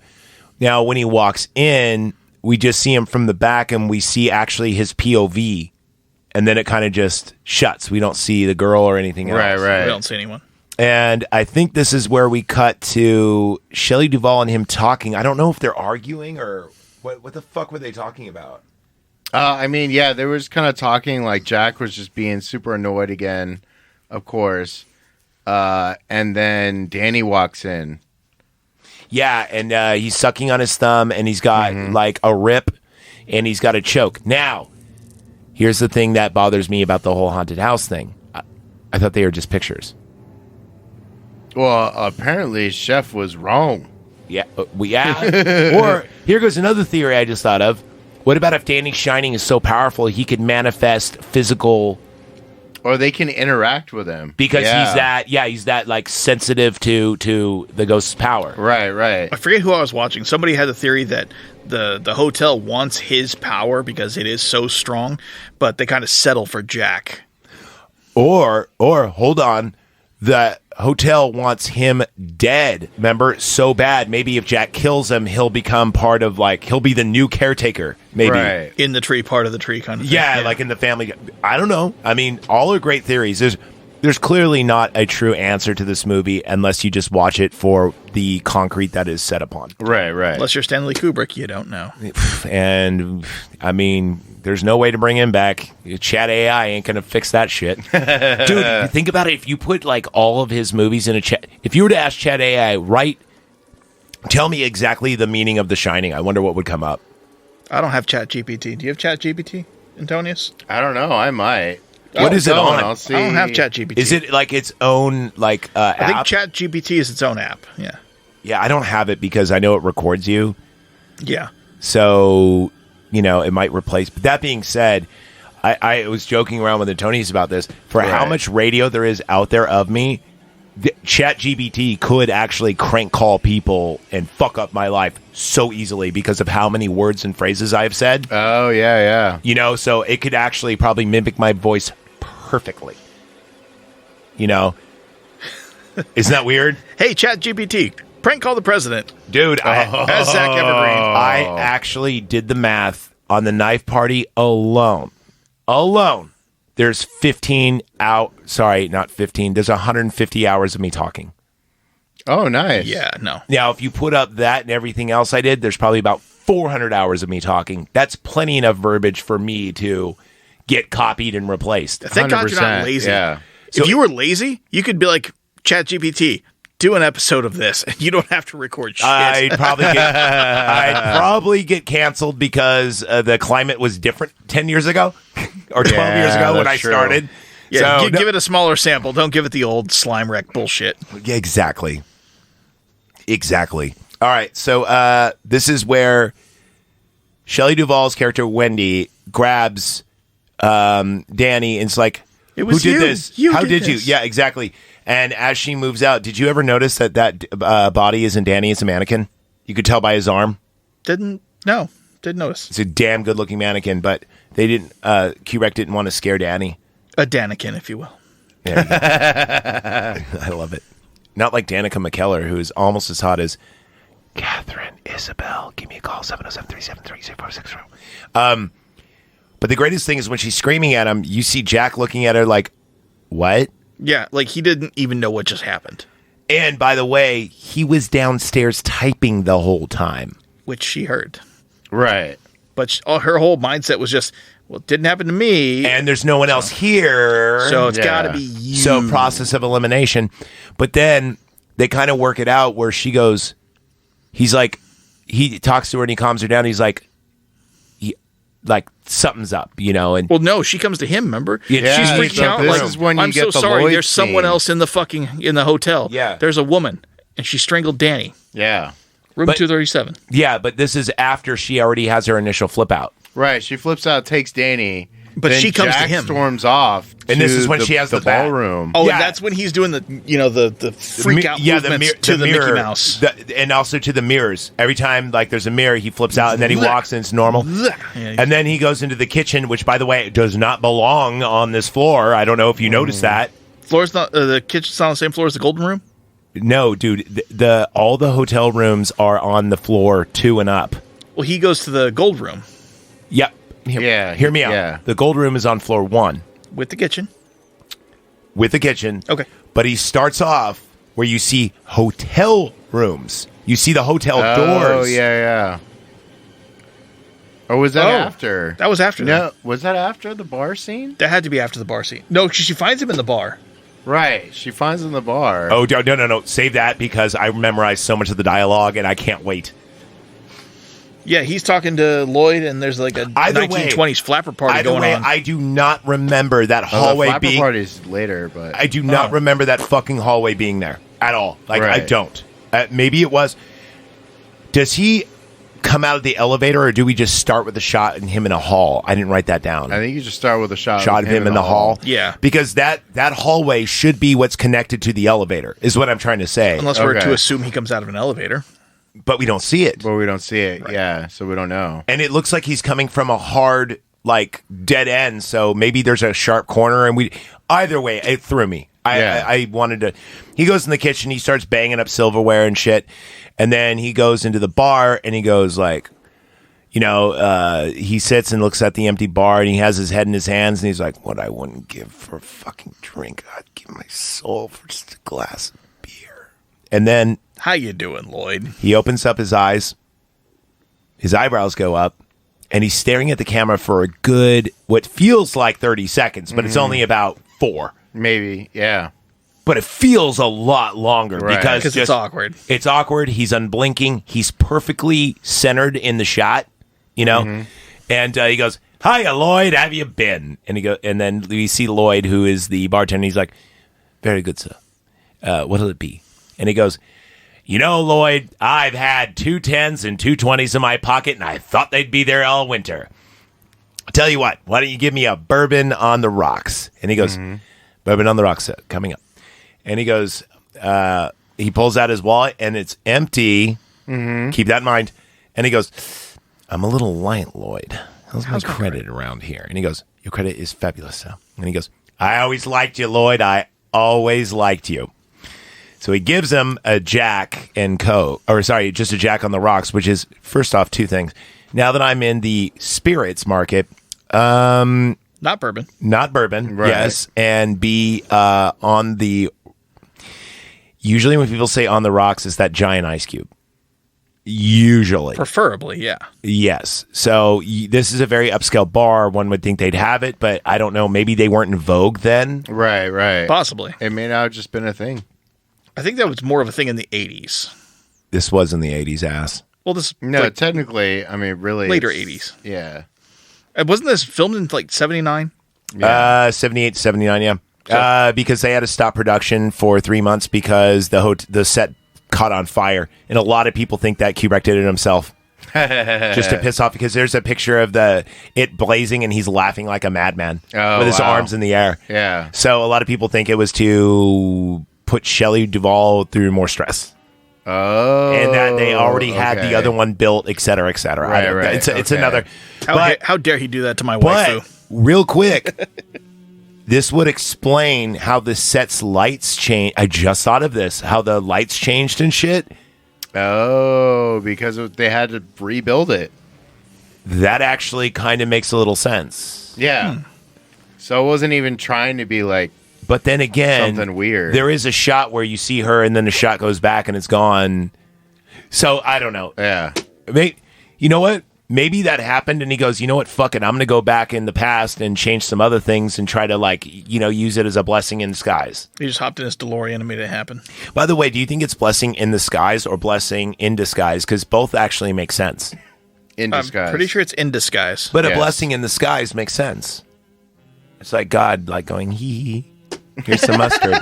Now, when he walks in, we just see him from the back, and we see actually his POV. And then it kind of just shuts. We don't see the girl or anything else. Right. We don't see anyone. And I think this is where we cut to Shelley Duvall and him talking. I don't know if they're arguing or what the fuck were they talking about? I mean, yeah, there was kind of talking like Jack was just being super annoyed again, of course. And then Danny walks in. Yeah, and he's sucking on his thumb, and he's got like a rip, and he's got a choke. Now, here's the thing that bothers me about the whole haunted house thing. I thought they were just pictures. Well, apparently Chef was wrong. Yeah. Or here goes another theory I just thought of. What about if Danny's shining is so powerful he could manifest physical... Or they can interact with him. Because he's that like sensitive to the ghost's power. Right. I forget who I was watching. Somebody had the theory that the hotel wants his power because it is so strong, but they kind of settle for Jack. Or hold on, the hotel wants him dead. Remember, so bad. Maybe if Jack kills him, he'll become part of he'll be the new caretaker. Maybe in the tree, part of the tree, kind of thing. Yeah, like in the family. I don't know. I mean, all are great theories. There's clearly not a true answer to this movie unless you just watch it for the concrete that is set upon. Right. Unless you're Stanley Kubrick, you don't know. And I mean, there's no way to bring him back. Chat AI ain't gonna fix that shit. Dude, think about it. If you put all of his movies in a chat, if you were to ask Chat AI, tell me exactly the meaning of The Shining, I wonder what would come up. I don't have Chat GPT. Do you have Chat GPT, Antonius? I don't know. I might. What is it on? I'll see. I don't have Chat GPT. Is it like its own app? I think Chat GPT is its own app. Yeah. Yeah, I don't have it because I know it records you. Yeah. So, it might replace. But that being said, I was joking around with Antonius about this. For how much radio there is out there of me, ChatGPT could actually crank call people and fuck up my life so easily because of how many words and phrases I've said. Oh, yeah. So it could actually probably mimic my voice perfectly. Isn't that weird? Hey, ChatGPT, prank call the president. Dude, as Zach Evergreen. I actually did the math on the knife party alone. There's 15 out. Sorry, not 15. There's 150 hours of me talking. Oh, nice. Yeah, no. Now, if you put up that and everything else I did, there's probably about 400 hours of me talking. That's plenty enough verbiage for me to get copied and replaced. Thank God you're not lazy. Yeah. If you were lazy, you could be like, ChatGPT, do an episode of this, and you don't have to record shit. I'd probably get canceled because the climate was different 10 years ago or 12 years ago when I started. Yeah, give it a smaller sample. Don't give it the old slime wreck bullshit. Yeah, exactly. All right, so this is where Shelley Duvall's character Wendy grabs Danny and it's like, It was who did you. this? You How did did this. you? Yeah, exactly. And as she moves out, did you ever notice that body isn't Danny? It's a mannequin. You could tell by his arm. Didn't notice. It's a damn good looking mannequin, but they didn't. Kubrick didn't want to scare Danny. A Daniken, if you will. There you go. I love it. Not like Danica McKellar, who is almost as hot as Catherine Isabel. Give me a call, 707-373-0460. But the greatest thing is when she's screaming at him, you see Jack looking at her like, what? Yeah, like he didn't even know what just happened. And by the way, he was downstairs typing the whole time. Which she heard. Right. But her whole mindset was just, well, it didn't happen to me. And there's no one else here. So it's got to be you. So process of elimination. But then they kind of work it out where she goes, he talks to her and he calms her down. He's like something's up, and Well, no, she comes to him, remember? Yeah, She's freaking out. this Like, is when you I'm get so the sorry. Lloyd There's someone scene. else in the hotel. Yeah. There's a woman, and she strangled Danny. Yeah. Room 237. yeah, but this is after she already has her initial flip out. Right. She flips out, takes Danny. But then she comes to Jack him. storms off. And this to is when she has the bat. ballroom. Oh, Yeah. and that's when he's doing the freak out movements to the mirror, Mickey Mouse. And also to the mirrors. Every time there's a mirror, he flips out and then he walks and it's normal. Yeah. And then he goes into the kitchen, which, by the way, does not belong on this floor. I don't know if you noticed that. Floor's not the kitchen's not on the same floor as the Golden Room. No, dude. All the hotel rooms are on the floor 2 and up. Well, he goes to the Gold Room Yep. Hear me out. yeah. The gold room is on floor 1 with the kitchen. with the kitchen. Okay. But he starts off where you see hotel rooms. You see the hotel doors. Oh, yeah. Or was that after? That was after No, that. was that after the bar scene? That had to be after the bar scene. No, she finds him in the bar. Right. She finds him in the bar. Oh, no. Save that because I memorized so much of the dialogue and I can't wait. Yeah, he's talking to Lloyd, and there's like a Either 1920s way- flapper party Either going way, on. I do not remember that Oh, the hallway flapper being... party's later, but I do not remember that fucking hallway being there at all. I Right. don't. Maybe it was... Does he come out of the elevator, or do we just start with a shot and him in a hall? I didn't write that down. I think you just start with a shot Of him in the hall. Yeah. Because that hallway should be what's connected to the elevator, is what I'm trying to say. Unless we're Okay. to assume he comes out of an elevator. But we don't see it. But we don't see it. Yeah, so we don't know. And it looks like he's coming from a hard, dead end. So maybe there's a sharp corner. And either way, it threw me. I wanted to. He goes in the kitchen. He starts banging up silverware and shit. And then he goes into the bar and he goes he sits and looks at the empty bar and he has his head in his hands and he's like, what I wouldn't give for a fucking drink. I'd give my soul for just a glass of beer. And then How you doing, Lloyd? he opens up his eyes. His eyebrows go up. And he's staring at the camera for a good, what feels like 30 seconds, but it's only about 4. Maybe, yeah. But it feels a lot longer Right. because Because it's awkward. It's awkward. He's unblinking. He's perfectly centered in the shot, And he goes, "Hiya, Lloyd. How have you been?" And then we see Lloyd, who is the bartender. He's like, "Very good, sir. What'll it be?" And he goes, Lloyd, I've had 2 10s and 2 20s in my pocket, and I thought they'd be there all winter. I'll tell you what, why don't you give me a bourbon on the rocks? And he goes, bourbon on the rocks, sir, coming up. And he goes, he pulls out his wallet, and it's empty. Keep that in mind. And he goes, I'm a little light, Lloyd. How's my credit around here? And he goes, your credit is fabulous, sir. And he goes, I always liked you, Lloyd. I always liked you. So he gives him a Jack and Coke, just a Jack on the rocks, which is, first off, 2 things. Now that I'm in the spirits market, Not bourbon. not bourbon, Right. yes, and B, on the, usually when people say on the rocks, it's that giant ice cube. Usually. Preferably, yeah. Yes. So this is a very upscale bar. One would think they'd have it, but I don't know. Maybe they weren't in vogue then. Right. Possibly. It may not have just been a thing. I think that was more of a thing in the 80s. This was in the 80s, ass. Well, this No, technically, I mean, really. later it's- 80s. Yeah. Wasn't this filmed in 79? 78 to 79, yeah. Because they had to stop production for 3 months because the set caught on fire. And a lot of people think that Kubrick did it himself. just to piss off, because there's a picture of it blazing and he's laughing like a madman with his arms in the air. Yeah. So a lot of people think it was to put Shelley Duvall through more stress. Oh. And that they already had the other one built, et cetera, et cetera. Right. It's another. How dare he do that to my wife? But real quick, this would explain how the set's lights change. I just thought of this, how the lights changed and shit. Oh, because they had to rebuild it. That actually kind of makes a little sense. Yeah. So it wasn't even trying to be like. But then again, something weird. There is a shot where you see her and then the shot goes back and it's gone. So I don't know. Yeah. You know what? Maybe that happened and he goes, you know what? Fuck it. I'm going to go back in the past and change some other things and try to use it as a blessing in disguise. He just hopped in his DeLorean and made it happen. By the way, do you think it's blessing in disguise or blessing in disguise? Because both actually make sense. In disguise. I'm pretty sure it's in disguise. But a blessing in disguise makes sense. It's like God going, hee. Here's some mustard.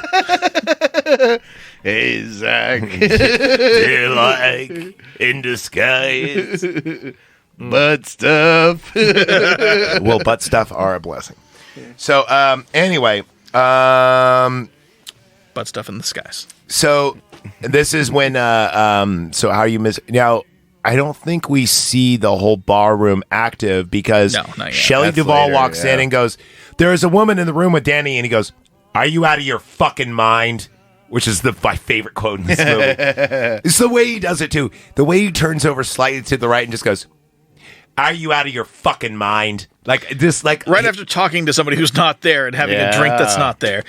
Hey, Zach. You're like in disguise. Butt stuff. Well, butt stuff are a blessing. So, anyway. Butt stuff in the skies. So, this is when, so how you miss. Now, I don't think we see the whole bar room active because Shelley Duvall walks in and goes, there is a woman in the room with Danny, and he goes, are you out of your fucking mind? Which is my favorite quote in this movie. It's the way he does it, too. The way he turns over slightly to the right and just goes, are you out of your fucking mind? Right after talking to somebody who's not there and having a drink that's not there.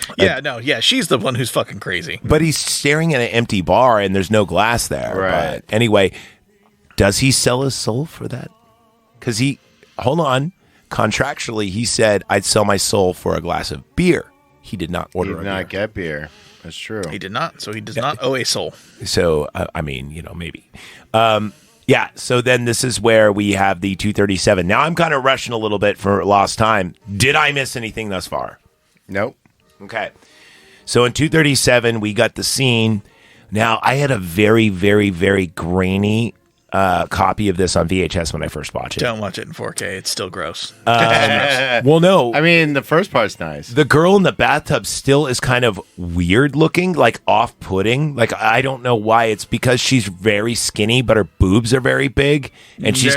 She's the one who's fucking crazy. But he's staring at an empty bar and there's no glass there. Right. But anyway, does he sell his soul for that? Because contractually, he said, I'd sell my soul for a glass of beer. He did not order He did not get beer. That's true. He did not. So he does not owe a soul. So, maybe. So then this is where we have the 237. Now, I'm kind of rushing a little bit for lost time. Did I miss anything thus far? Nope. Okay. So in 237, we got the scene. Now, I had a very, very, very grainy copy of this on VHS when I first watched it. Don't watch it in 4K. It's still gross. Well, no. I mean, the first part's nice. The girl in the bathtub still is kind of weird looking, like off-putting. Like, I don't know why. It's because she's very skinny, but her boobs are very big. And she's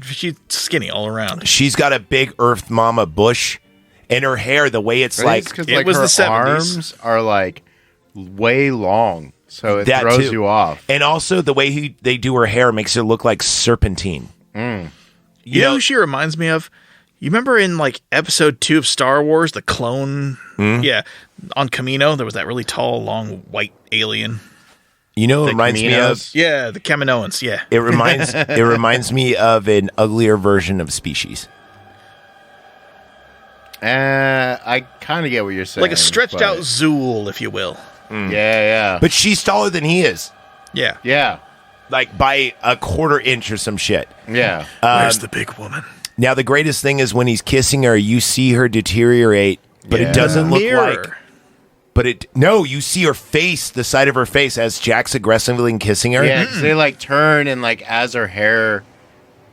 she's skinny all around. She's got a big Earth Mama bush. And her hair, the way it's really? like... It was her the 70s. arms are like way long. So it throws you off. And also the way they do her hair makes her look like serpentine. You know who she reminds me of? You remember in episode 2 of Star Wars, the clone? Yeah. On Camino, there was that really tall, long, white alien. You know what it reminds me of? Yeah, the Kaminoans, yeah. It reminds me of an uglier version of Species. I kind of get what you're saying. Like a stretched out Zool, if you will. Yeah. But she's taller than he is. Yeah. Yeah. Like by a quarter inch or some shit. Yeah. Where's the big woman? Now, the greatest thing is when he's kissing her, you see her deteriorate, but it doesn't look like... you see her face, the side of her face, as Jack's aggressively kissing her. Yeah, 'cause they turn and as her hair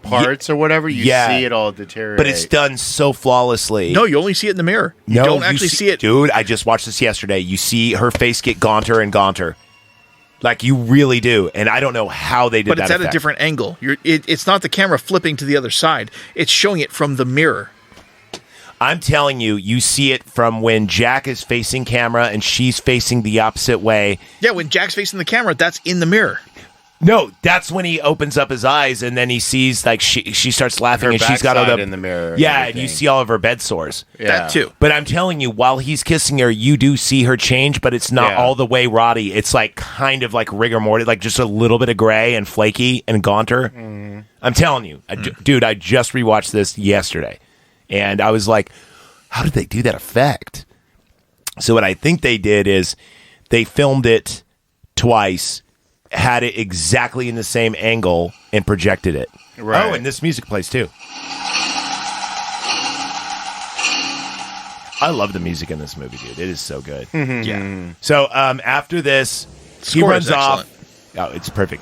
parts or whatever, you see it all deteriorate. But it's done so flawlessly. No, you only see it in the mirror. You don't actually see it. Dude, I just watched this yesterday. You see her face get gaunter and gaunter. Like, you really do. And I don't know how they did that. But it's at a different angle. It's not the camera flipping to the other side. It's showing it from the mirror. I'm telling you, you see it from when Jack is facing camera and she's facing the opposite way. Yeah, when Jack's facing the camera, that's in the mirror. No, that's when he opens up his eyes and then he sees, she starts laughing and she's got all the... in the mirror. Yeah, and you see all of her bed sores. Yeah. That too. But I'm telling you, while he's kissing her, you do see her change, but it's not all the way rotty. It's kind of like rigor mortis, just a little bit of gray and flaky and gaunter. Mm. I'm telling you, dude, I just rewatched this yesterday. And I was like, how did they do that effect? So what I think they did is they filmed it twice, had it exactly in the same angle, and projected it. Right. Oh, and this music plays too. I love the music in this movie, dude. It is so good. Yeah. So after this, he Score runs is off. Oh, it's perfect.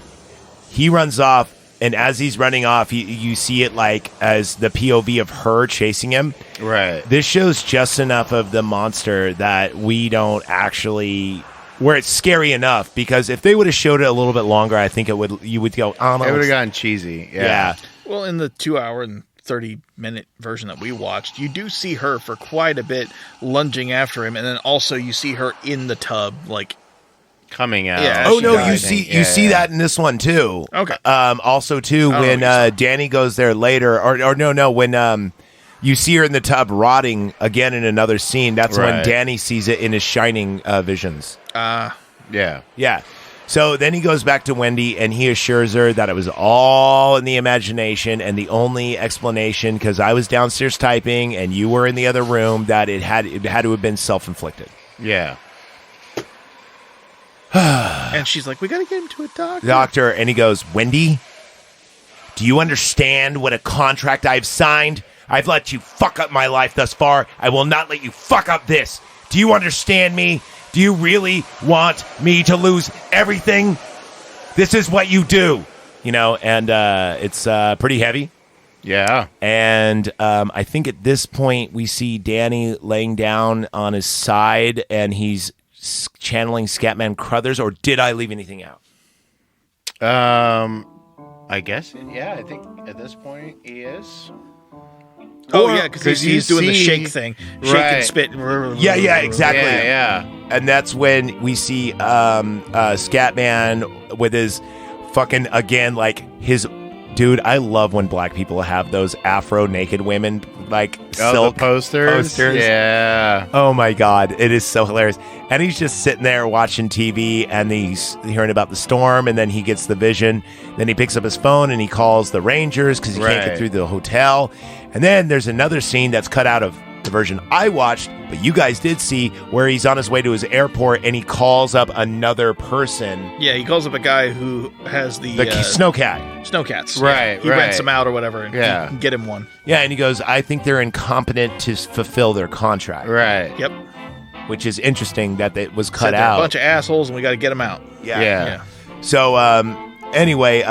He runs off. And as he's running off, you see it like as the POV of her chasing him. Right. This shows just enough of the monster that we don't actually, where it's scary enough. Because if they would have showed it a little bit longer, I think you would go, oh, no, It would have gotten cheesy. Yeah. Well, in the 2 hour and 30-minute version that we watched, you do see her for quite a bit lunging after him, and then also you see her in the tub, like coming out. Yeah, oh no, diving. you see that in this one too. Okay. Also too, when Danny goes there later, or no, when you see her in the tub rotting again in another scene. That's when Danny sees it in his shining visions. Yeah. So then he goes back to Wendy and he assures her that it was all in the imagination, and the only explanation, because I was downstairs typing and you were in the other room, that it had to have been self-inflicted. Yeah. And she's like, we got to get him to a doctor. And he goes, Wendy, do you understand what a contract I've signed? I've let you fuck up my life thus far. I will not let you fuck up this. Do you understand me? Do you really want me to lose everything? This is what you do. And it's pretty heavy. Yeah. And I think at this point we see Danny laying down on his side and he's channeling Scatman Crothers, or did I leave anything out? I guess, yeah, I think at this point he is. Oh, yeah, because he's doing the shake thing. Shake and spit. Yeah, exactly. Yeah. And that's when we see Scatman with his fucking, again, like his... Dude, I love when black people have those Afro naked women, like silk the posters. Yeah. Oh my God, it is so hilarious. And he's just sitting there watching TV, and he's hearing about the storm, and then he gets the vision. Then he picks up his phone and he calls the Rangers because he can't get through the hotel. And then there's another scene that's cut out of the version I watched, but you guys did see, where he's on his way to his airport and he calls up another person. Yeah, he calls up a guy who has the snowcat. Snowcats. Right, He rents them out or whatever, and he can get him one. Yeah, and he goes, I think they're incompetent to fulfill their contract. Right. Yep. Which is interesting that it was cut They're out. A bunch of assholes, and we got to get them out. Yeah. So, anyway,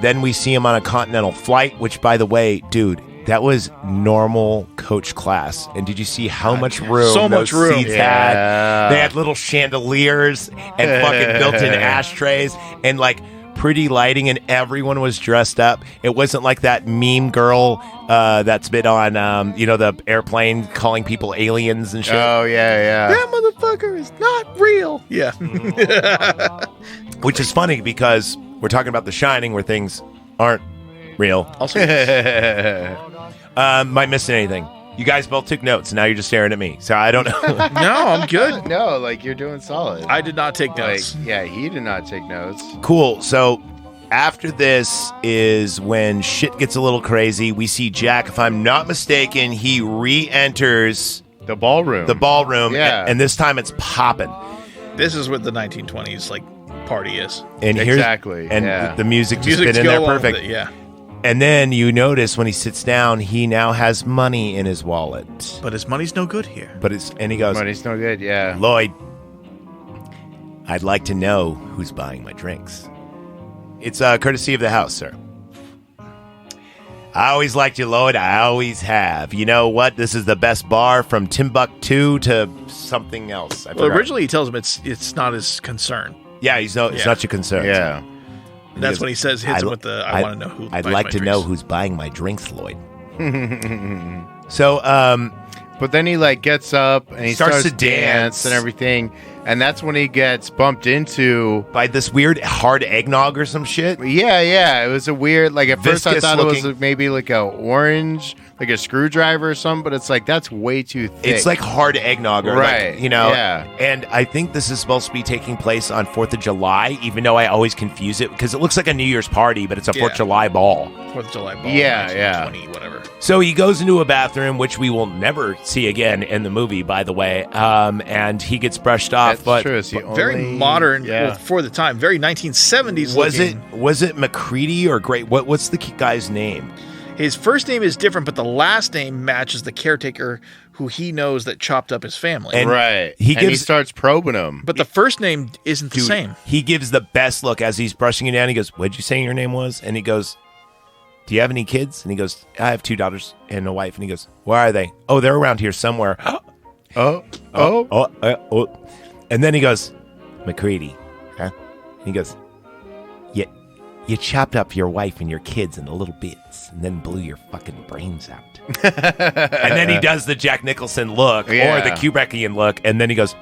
then we see him on a Continental flight, which, by the way, dude, that was normal coach class. And did you see how much room those seats had? They had little chandeliers and fucking built-in ashtrays and like pretty lighting, and everyone was dressed up. It wasn't like that meme girl that's been on, the airplane calling people aliens and shit. Oh, yeah. That motherfucker is not real. Yeah. Which is funny because we're talking about The Shining where things aren't real. Also, am I missing anything? You guys both took notes. Now you're just staring at me. So I don't know. no, I'm good. No, like you're doing solid. I did not take notes. He did not take notes. Cool. So after this is when shit gets a little crazy. We see Jack, if I'm not mistaken, he re-enters the ballroom. Yeah. And this time it's popping. This is what the 1920s party is. And exactly. The music just fit in there perfect. Yeah. And then you notice when he sits down, he now has money in his wallet. But his money's no good here. And he goes, money's no good, yeah. Lloyd, I'd like to know who's buying my drinks. It's courtesy of the house, sir. I always liked you, Lloyd. I always have. You know what? This is the best bar from Timbuktu to something else. Originally he tells him it's not his concern. Yeah, it's not your concern. Yeah. That's when he says, hits him with the, I want to know who. I'd like to know who's buying my drinks, Lloyd. So, but then he gets up and he starts to dance and everything, and that's when he gets bumped into by this weird hard eggnog or some shit. Yeah. It was a weird, at first I thought looking. It was maybe like a orange, like a screwdriver or something, but it's that's way too thick. It's like hard eggnog, right? Yeah. And I think this is supposed to be taking place on 4th of July, even though I always confuse it because it looks like a New Year's party, but it's a 4th of July ball. 4th of July ball. Yeah. 20, whatever. So he goes into a bathroom, which we will never see again in the movie, by the way. And he gets brushed off. That's true. Very modern for the time. Very 1970s looking. Was it McCready or Great? What's the guy's name? His first name is different, but the last name matches the caretaker who he knows that chopped up his family. And he starts probing him. But the first name isn't the same. He gives the best look as he's brushing it down. He goes, what'd you say your name was? And he goes, do you have any kids? And he goes, I have 2 daughters and a wife. And he goes, where are they? Oh, they're around here somewhere. Oh. And then he goes, McCready, huh? And he goes, you chopped up your wife and your kids into little bits and then blew your fucking brains out. And then he does the Jack Nicholson look or the Kubrickian look. And then he goes,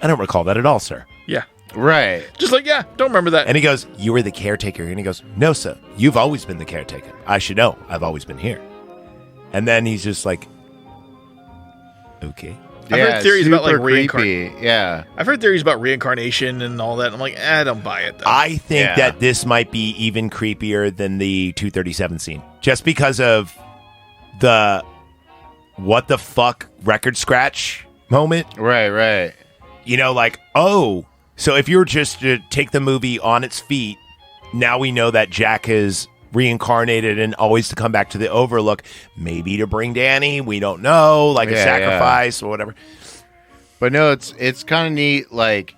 I don't recall that at all, sir. Yeah. Right. Just like, don't remember that. And he goes, you were the caretaker. And he goes, no, sir. You've always been the caretaker. I should know. I've always been here. And then he's just like, okay. I've heard theories about like reincarnation. Yeah. I've heard theories about reincarnation and all that. I'm like, I don't buy it, though. I think that this might be even creepier than the 237 scene. Just because of the what the fuck record scratch moment. Right. You know, like, oh, so if you were just to take the movie on its feet, now we know that Jack is reincarnated and always to come back to the Overlook, maybe to bring Danny, we don't know, like a sacrifice or whatever. But no, it's kind of neat. Like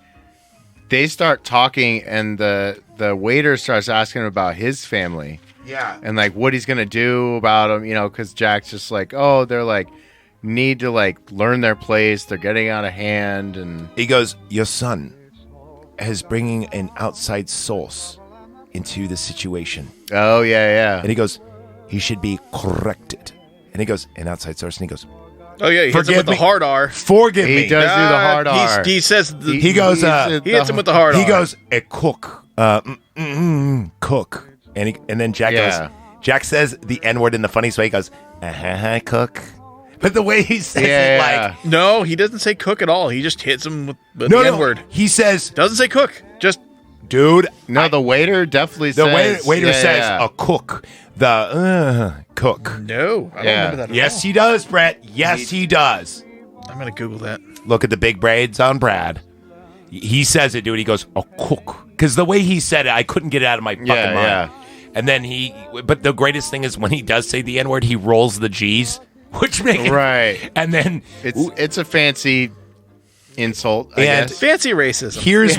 they start talking, and the waiter starts asking about his family, and like what he's gonna do about them, you know, because Jack's just like, oh, they're like need to like learn their place, they're getting out of hand, and he goes, your son is bringing an outside source into the situation. Oh, yeah. And he goes, he should be corrected. And he goes, an outside source. And he goes, oh, yeah, he hits him with the hard R. Forgive me. He does do the hard R. He says, he goes, he hits him with the hard R. He goes, a cook. Cook. And then Jack goes, Jack says the N-word in the funniest way. He goes, cook. But the way he says it, like... No, he doesn't say cook at all. He just hits him with the N-word. He says... Doesn't say cook. Just... Dude, no, the waiter definitely says... The waiter says a cook. The cook. No, I don't remember that at Yes, all. he does, Brett. Yes, he does. I'm going to Google that. Look at the big braids on Brad. He says it, dude. He goes, a cook. Because the way he said it, I couldn't get it out of my fucking mind. Yeah. And then but the greatest thing is when he does say the N-word, he rolls the G's, which makes it... Right. And then... It's a fancy... insult, I guess. Fancy racism. Here's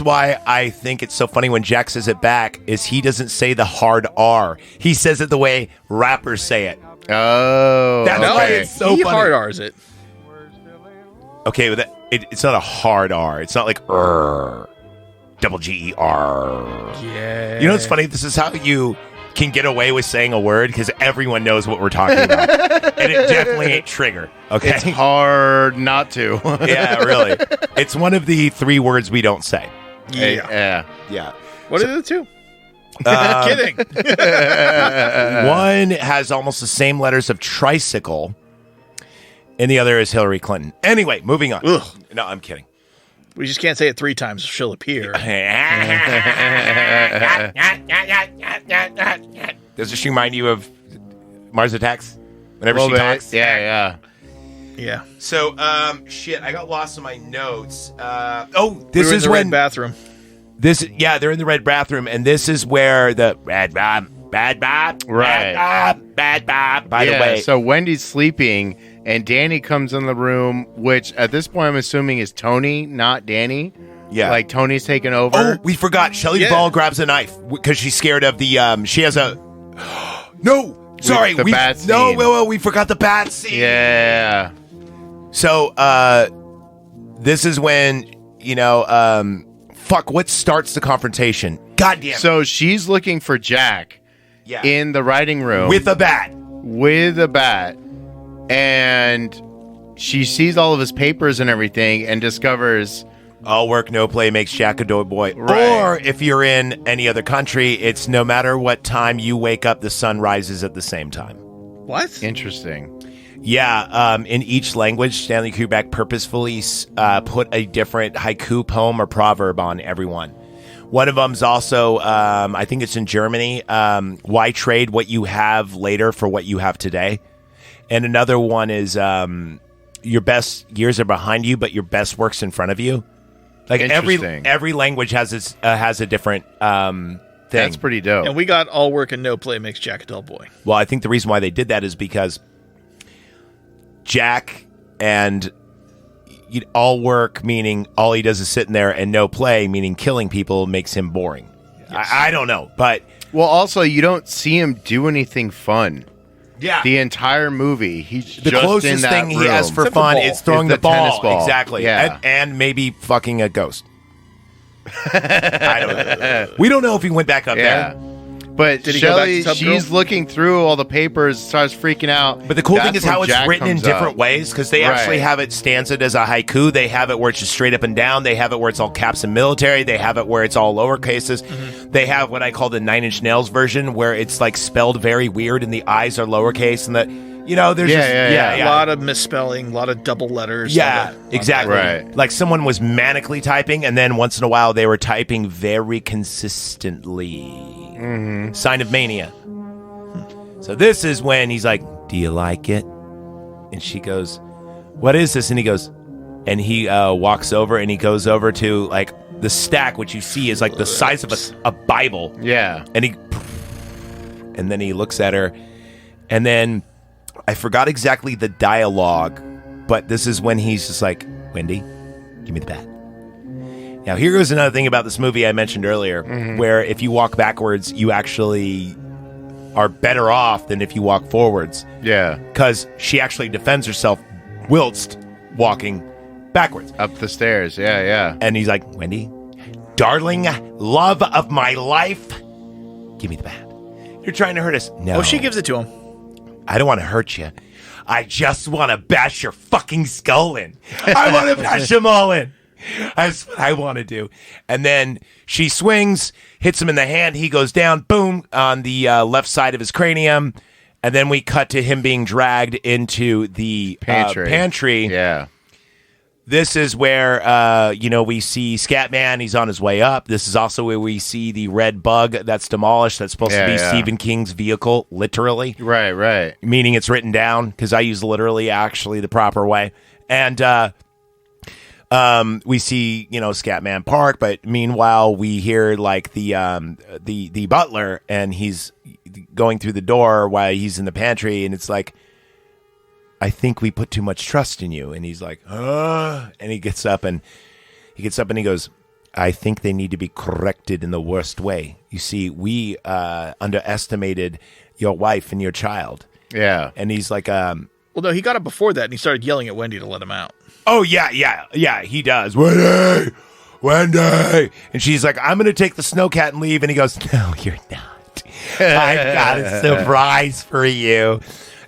why I think it's so funny when Jack says it back is he doesn't say the hard R. He says it the way rappers say it. Oh. That's why it's so he funny. hard R's it. Okay, but it's not a hard R. It's not like double G-E-R. Yeah. You know what's funny? This is how you can get away with saying a word because everyone knows what we're talking about. And it definitely ain't trigger. Okay. It's hard not to. Yeah, really. It's one of the 3 words we don't say. Yeah. What are the 2? Kidding. One has almost the same letters of tricycle, and the other is Hillary Clinton. Anyway, moving on. Ugh. No, I'm kidding. We just can't say it 3 times. She'll appear. Does this remind you of Mars Attacks? Whenever she talks? Yeah. So, shit, I got lost in my notes. This is the when... red bathroom. They're in the red bathroom, and this is where the bad Bob, by the way. So Wendy's sleeping, and Danny comes in the room, which at this point I'm assuming is Tony, not Danny. Yeah. Like Tony's taking over. Oh, we forgot. Shelley Duvall grabs a knife because she's scared of the, she has a... No! Sorry. The bat scene. We forgot the bat scene. Yeah. So, this is when, what starts the confrontation? God damn it. So she's looking for Jack in the writing room. With a bat. And she sees all of his papers and everything and discovers... All work, no play makes Jack a doughboy. Right. Or if you're in any other country, it's no matter what time you wake up, the sun rises at the same time. What? Interesting. Yeah, in each language, Stanley Kubrick purposefully put a different haiku poem or proverb on everyone. One of them's also, I think it's in Germany, why trade what you have later for what you have today? And another one is, your best years are behind you, but your best work's in front of you. Like every language has a different thing. That's pretty dope. And we got all work and no play makes Jack a dull boy. Well, I think the reason why they did that is because Jack and all work, meaning all he does is sitting there, and no play, meaning killing people, makes him boring. Yes. I don't know, but Well, also, you don't see him do anything fun. Yeah. The entire movie, he's The just closest in that thing room. he has for Except for fun ball. is throwing Is the the tennis ball. ball. Exactly. Yeah. And maybe fucking a ghost. I don't know. We don't know if he went back up Yeah. there. But Did he go back to Shelley, Tub she's Girl? looking through all the papers, starts freaking out. But the cool thing That's is how when it's Jack written in comes different up. ways, because they actually Right. have it stanzed as a haiku. They have it where it's just straight up and down. They have it where it's all caps and military. They have it where it's all lower cases. They have what I call the Nine Inch Nails version, where it's like spelled very weird and the I's are lowercase, and there's Yeah. A lot of misspelling, a lot of double letters. Yeah, exactly. Right. Like someone was manically typing, and then once in a while they were typing very consistently. Sign of mania. So this is when he's like, "Do you like it?" And she goes, "What is this?" And he goes, and he walks over and he goes over to like the stack, which you see is like the size of a Bible. Yeah. And then he looks at her, and then I forgot exactly the dialogue, but this is when he's just like, "Wendy, give me the bat." Now, here goes another thing about this movie I mentioned earlier, where if you walk backwards, you actually are better off than if you walk forwards, Yeah. because she actually defends herself whilst walking backwards. Up the stairs. Yeah. And he's like, "Wendy, darling, love of my life, give me the bat. You're trying to hurt us." No. Oh, she gives it to him. I don't want to hurt you. I just want to bash your fucking skull in. I want to bash them all in. That's what I want to do. And then she swings, hits him in the hand. He goes down, boom, on the left side of his cranium. And then we cut to him being dragged into the pantry. Yeah. This is where, we see Scatman. He's on his way up. This is also where we see the red bug that's demolished. That's supposed to be Stephen King's vehicle, literally. Right. Meaning it's written down, because I use literally actually the proper way. And we see, Scatman Park, but meanwhile we hear like the butler, and he's going through the door while he's in the pantry, and it's like, "I think we put too much trust in you." And he's like, and he gets up and he goes, "I think they need to be corrected in the worst way. You see, we underestimated your wife and your child." Yeah. And he's like, Well, no, he got up before that, and he started yelling at Wendy to let him out. "Oh, yeah, he does. Wendy. And she's like, "I'm going to take the snowcat and leave." And he goes, "No, you're not. I've got a surprise for you."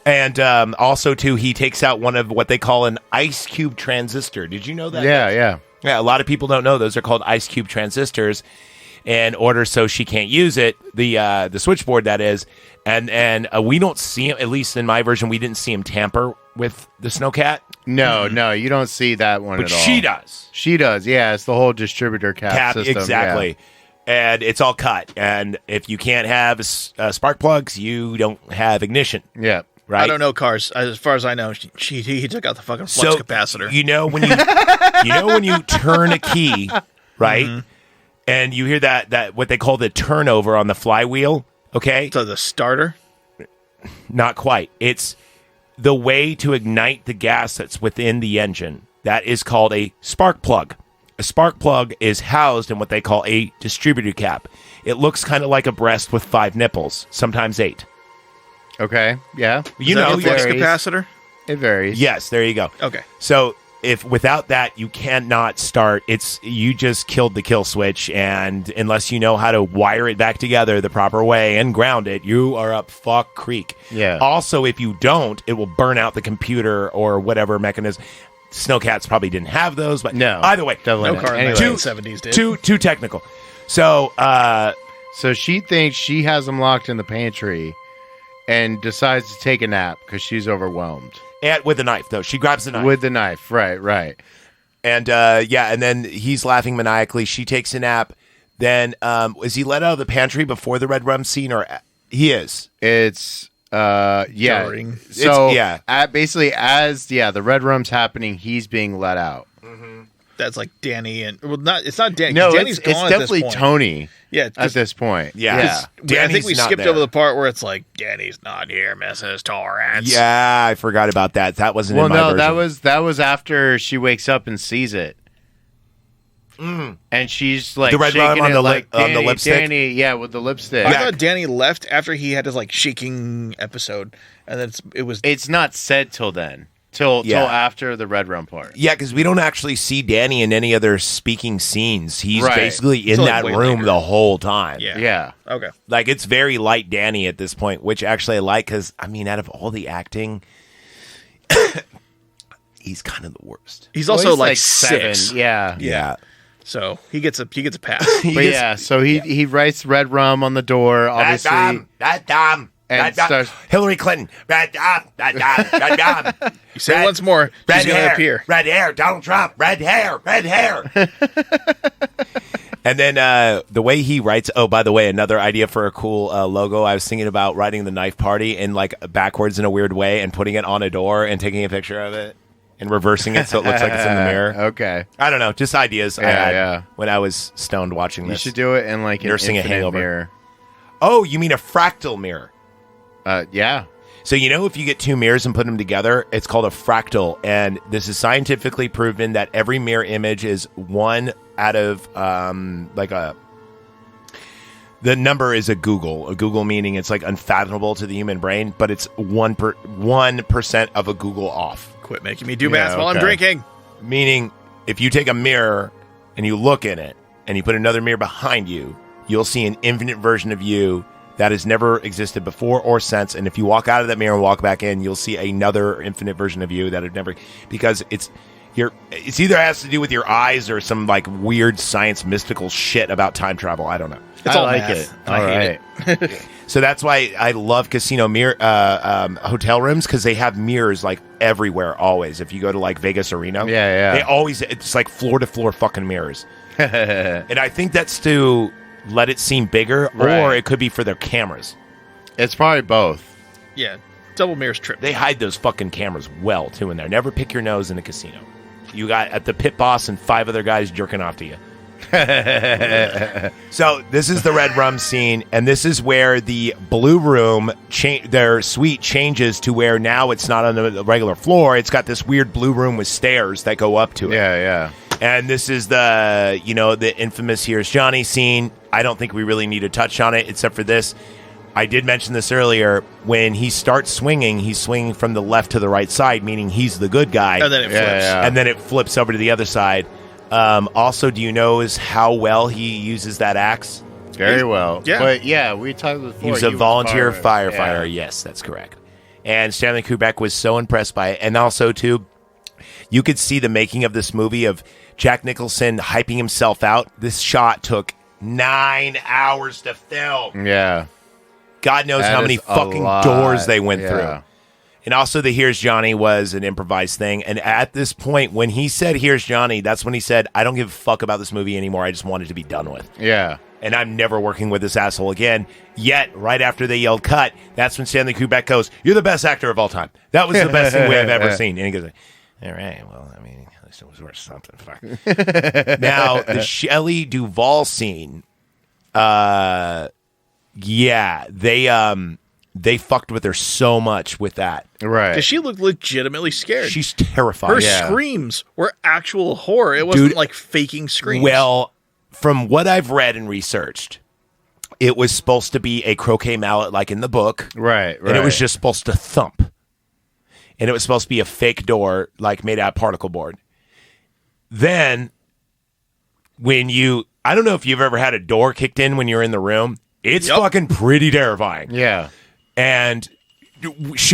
And also, too, he takes out one of what they call an ice cube transistor. Did you know that? Yeah. Yeah, a lot of people don't know those are called ice cube transistors. In order so she can't use it, the switchboard, that is. And we don't see him, at least in my version, we didn't see him tamper with the snowcat. No, you don't see that one But at all. she does. She does, yeah. It's the whole distributor cap system. Exactly. And it's all cut. And if you can't have spark plugs, you don't have ignition. Yeah. Right? I don't know cars. As far as I know, he took out the fucking flux capacitor. When you turn a key, right? And you hear that what they call the turnover on the flywheel, okay? So the starter? Not quite. It's the way to ignite the gas that's within the engine. That is called a spark plug. A spark plug is housed in what they call a distributor cap. It looks kind of like a breast with 5 nipples, sometimes 8. Okay, yeah. You Is that know, the flux varies. capacitor? It varies. yes, there you go. Okay. So if without that you cannot start, you just killed the kill switch, and unless you know how to wire it back together the proper way and ground it, you are up fuck creek. Yeah. Also, if you don't, it will burn out the computer or whatever mechanism. Snowcats probably didn't have those, but No. either way, Definitely No not. car in Anyway, the 1970s did. too technical. So So she thinks she has them locked in the pantry and decides to take a nap because she's overwhelmed. with a knife though, she grabs the knife With the knife, right. and and then he's laughing maniacally. She takes a nap. Then is he let out of the pantry before the red rum scene, or he is? It's yeah. During. So yeah. basically as the red rum's happening, he's being let out. That's like Danny and it's not Danny. No, Danny's it's gone at this definitely point. Tony. Yeah, At this point. Yeah. Yeah. I think Danny's we not skipped there. over the part where it's like Danny's not here, Mrs. Torrance. Yeah, I forgot about that. That wasn't Well, in my no, version. that was after she wakes up and sees it. and she's like The red shaking rum on it the like on the Danny, lipstick? Danny, yeah, with the lipstick. I thought Danny left after he had his like shaking episode, and then it was. It's not said till then, till after the red rum part. Yeah, because we don't actually see Danny in any other speaking scenes. He's Right. basically in like that way room later. the whole time. Yeah. Yeah. Okay. Like, it's very light Danny at this point, which actually I like because, I mean, out of all the acting, he's kind of the worst. He's Well, also he's like seven. 6. Yeah. Yeah. So he gets a pass. But yeah, so he writes red rum on the door, obviously. That dumb. And starts- Hillary Clinton. That dumb. You say it once more, she's going to appear. Red hair. Donald Trump. Red hair. And then the way he writes, oh, by the way, another idea for a cool logo. I was thinking about writing the knife party in like backwards in a weird way and putting it on a door and taking a picture of it and reversing it so it looks like it's in the mirror. Okay. I don't know, just ideas I had yeah. when I was stoned watching You this. should do it in like an Nursing a infinite hangover. mirror. Oh, you mean a fractal mirror? Yeah. So, you know, if you get two mirrors and put them together, it's called a fractal. And this is scientifically proven that every mirror image is one out of the number is a Google meaning it's like unfathomable to the human brain, but it's 1% of a Google off. Quit making me do math while I'm okay. drinking. Meaning, if you take a mirror and you look in it and you put another mirror behind you, you'll see an infinite version of you that has never existed before or since. And if you walk out of that mirror and walk back in, you'll see another infinite version of you that have never, because it's either has to do with your eyes or some like weird science mystical shit about time travel. I don't know. It's all like math, it. and I hate it. So that's why I love casino mirror hotel rooms, because they have mirrors like everywhere always. If you go to like Vegas or Reno, Yeah. they always, it's like floor to floor fucking mirrors. And I think that's to let it seem bigger, or Right. it could be for their cameras. It's probably both. Yeah, double mirrors trip. They hide those fucking cameras well too in there. Never pick your nose in a casino. You got at the pit boss and 5 other guys jerking off to you. So this is the red rum scene, and this is where the blue room their suite changes to where now it's not on the regular floor. It's got this weird blue room with stairs that go up to it. Yeah. And this is the infamous Here's Johnny scene. I don't think we really need to touch on it except for this. I did mention this earlier. When he starts swinging, he's swinging from the left to the right side, meaning he's the good guy. And then it flips. Yeah. And then it flips over to the other side. Also, do you know how well he uses that axe? Very well. Yeah. But yeah, we talked before. He was a volunteer firefighter. Yeah. Yes, that's correct. And Stanley Kubrick was so impressed by it. And also, too, you could see the making of this movie of Jack Nicholson hyping himself out. This shot took 9 hours to film. Yeah. God knows That how many is a fucking lot. doors they went Yeah. through. And also the Here's Johnny was an improvised thing. And at this point, when he said Here's Johnny, that's when he said, I don't give a fuck about this movie anymore. I just want it to be done with. Yeah. And I'm never working with this asshole again. Yet, right after they yelled cut, that's when Stanley Kubrick goes, you're the best actor of all time. That was the best thing we have ever seen. And he goes, all right, well, I mean, at least it was worth something. Fuck. Now, the Shelley Duvall scene, they fucked with her so much with that. Right. Because she looked legitimately scared. She's terrified. Her Yeah. screams were actual horror. It wasn't Dude, like faking screams. Well, from what I've read and researched, it was supposed to be a croquet mallet like in the book. Right. And it was just supposed to thump. And it was supposed to be a fake door, like made out of particle board. Then, I don't know if you've ever had a door kicked in when you're in the room. It's fucking pretty terrifying. Yeah. And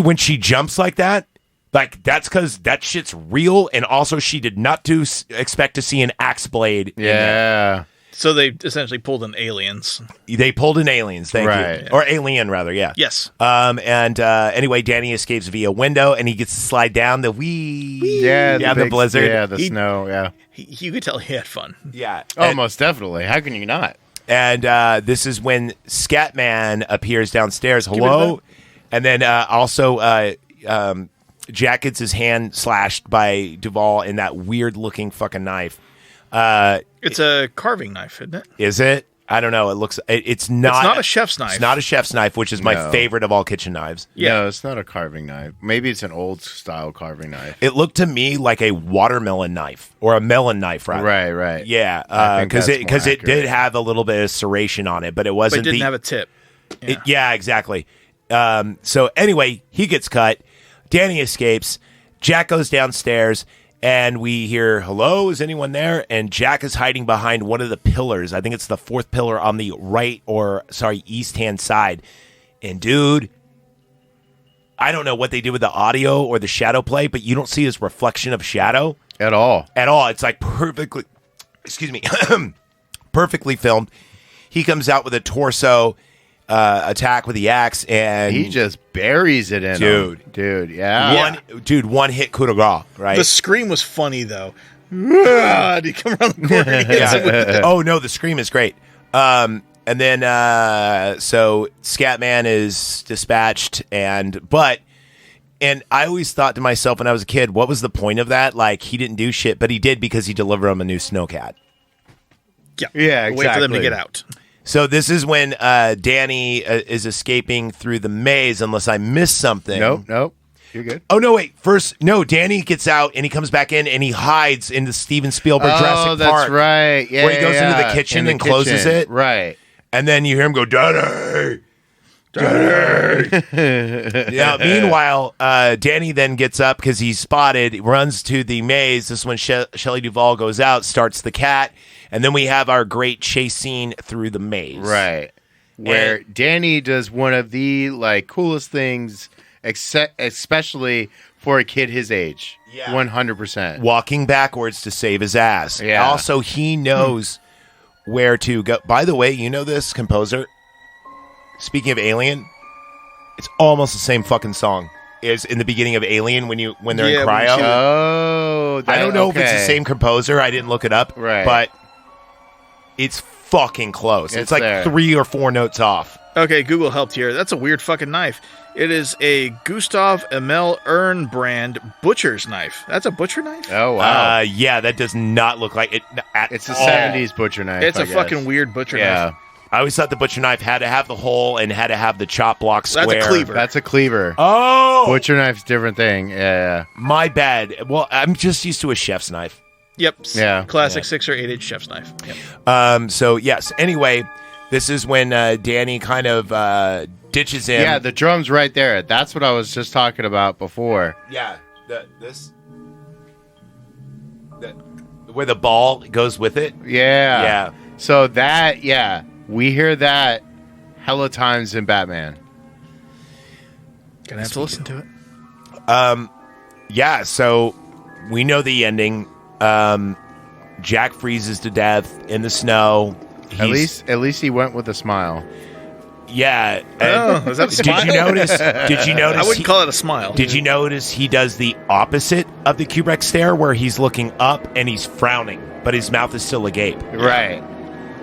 when she jumps like that, that's because that shit's real. And also, she did not expect to see an axe blade. in there. Yeah. So they essentially pulled in aliens. They pulled in aliens, thank Right. you. Or alien, rather, yeah. Yes. Anyway, Danny escapes via window, and he gets to slide down the Yeah. the big- blizzard. Yeah, the snow. Yeah. You could tell he had fun. Yeah. Oh, most definitely. How can you not? And this is when Scatman appears downstairs. Hello? And then also Jack gets his hand slashed by Duvall in that weird-looking fucking knife. It's a carving knife, isn't it? Is it? I don't know. It looks. It's not. It's not a chef's knife. It's not a chef's knife, which is my No. favorite of all kitchen knives. Yeah. No, it's not a carving knife. Maybe it's an old style carving knife. It looked to me like a watermelon knife or a melon knife, rather. Right, right. Yeah, I think because that's more it did accurate. have a little bit of serration on it, but it But wasn't. it didn't have a tip. Yeah, exactly. So anyway, he gets cut. Danny escapes. Jack goes downstairs, and we hear, "Hello, is anyone there?" And Jack is hiding behind one of the pillars. I think it's the fourth pillar on the east-hand side. And dude, I don't know what they did with the audio or the shadow play, but you don't see his reflection of shadow At all. at all. It's like perfectly, perfectly filmed. He comes out with a torso attack with the axe, and He just buries it in him. Dude, yeah. one hit coup de grace, right? The scream was funny though. Did he come around the corner? And he hits him with the- Oh no, the scream is great. And then so Scatman is dispatched, and I always thought to myself when I was a kid, what was the point of that? Like, he didn't do shit, but he did because he delivered him a new snowcat. Yeah, Wait for them to exactly. get out. So this is when Danny is escaping through the maze, unless I missed something. Nope. You're good. Oh, no, wait. First, no, Danny gets out, and he comes back in, and he hides in the Steven Spielberg Jurassic that's Park. right. Yeah, Where he goes yeah, into the yeah. kitchen In the and closes kitchen. it. Right. And then you hear him go, "Daddy! Daddy!" Yeah, meanwhile, Danny then gets up because he's spotted, runs to the maze. This is when Shelley Duvall goes out, starts the cat, and then we have our great chase scene through the maze. Right. Where Danny does one of the coolest things, especially for a kid his age. Yeah. 100%. Walking backwards to save his ass. Yeah. Also, he knows where to go. By the way, you know this composer? Speaking of Alien, it's almost the same fucking song as in the beginning of Alien when they're Yeah, in when you cryo. see Oh, I don't know if it's the same composer. I didn't look it up. Right. But it's fucking close. It's like there. 3 or 4 notes off. Okay, Google helped here. That's a weird fucking knife. It is a Gustav Emil Ern brand butcher's knife. That's a butcher knife? Oh, wow. Yeah, that does not look like it at It's a all. 70s butcher knife. It's I a guess. fucking weird butcher Yeah. knife. I always thought the butcher knife had to have the hole and had to have the chop block square. That's a cleaver. That's a cleaver. Oh! Butcher knife's a different thing. Yeah. My bad. Well, I'm just used to a chef's knife. Yep. Yeah. Classic 6 or 8 inch chef's knife. Yep. So, yes. Anyway, this is when Danny kind of ditches him. Yeah, the drum's right there. That's what I was just talking about before. Yeah. Where the ball goes with it. Yeah. Yeah. So that, we hear that hella times in Batman. Gonna have to listen to it. Yeah, so we know the ending. Jack freezes to death in the snow. At least he went with a smile. Yeah. Oh, is that a smile? Did you notice? I wouldn't call it a smile. Did you notice he does the opposite of the Kubrick stare, where he's looking up and he's frowning, but his mouth is still agape, Right.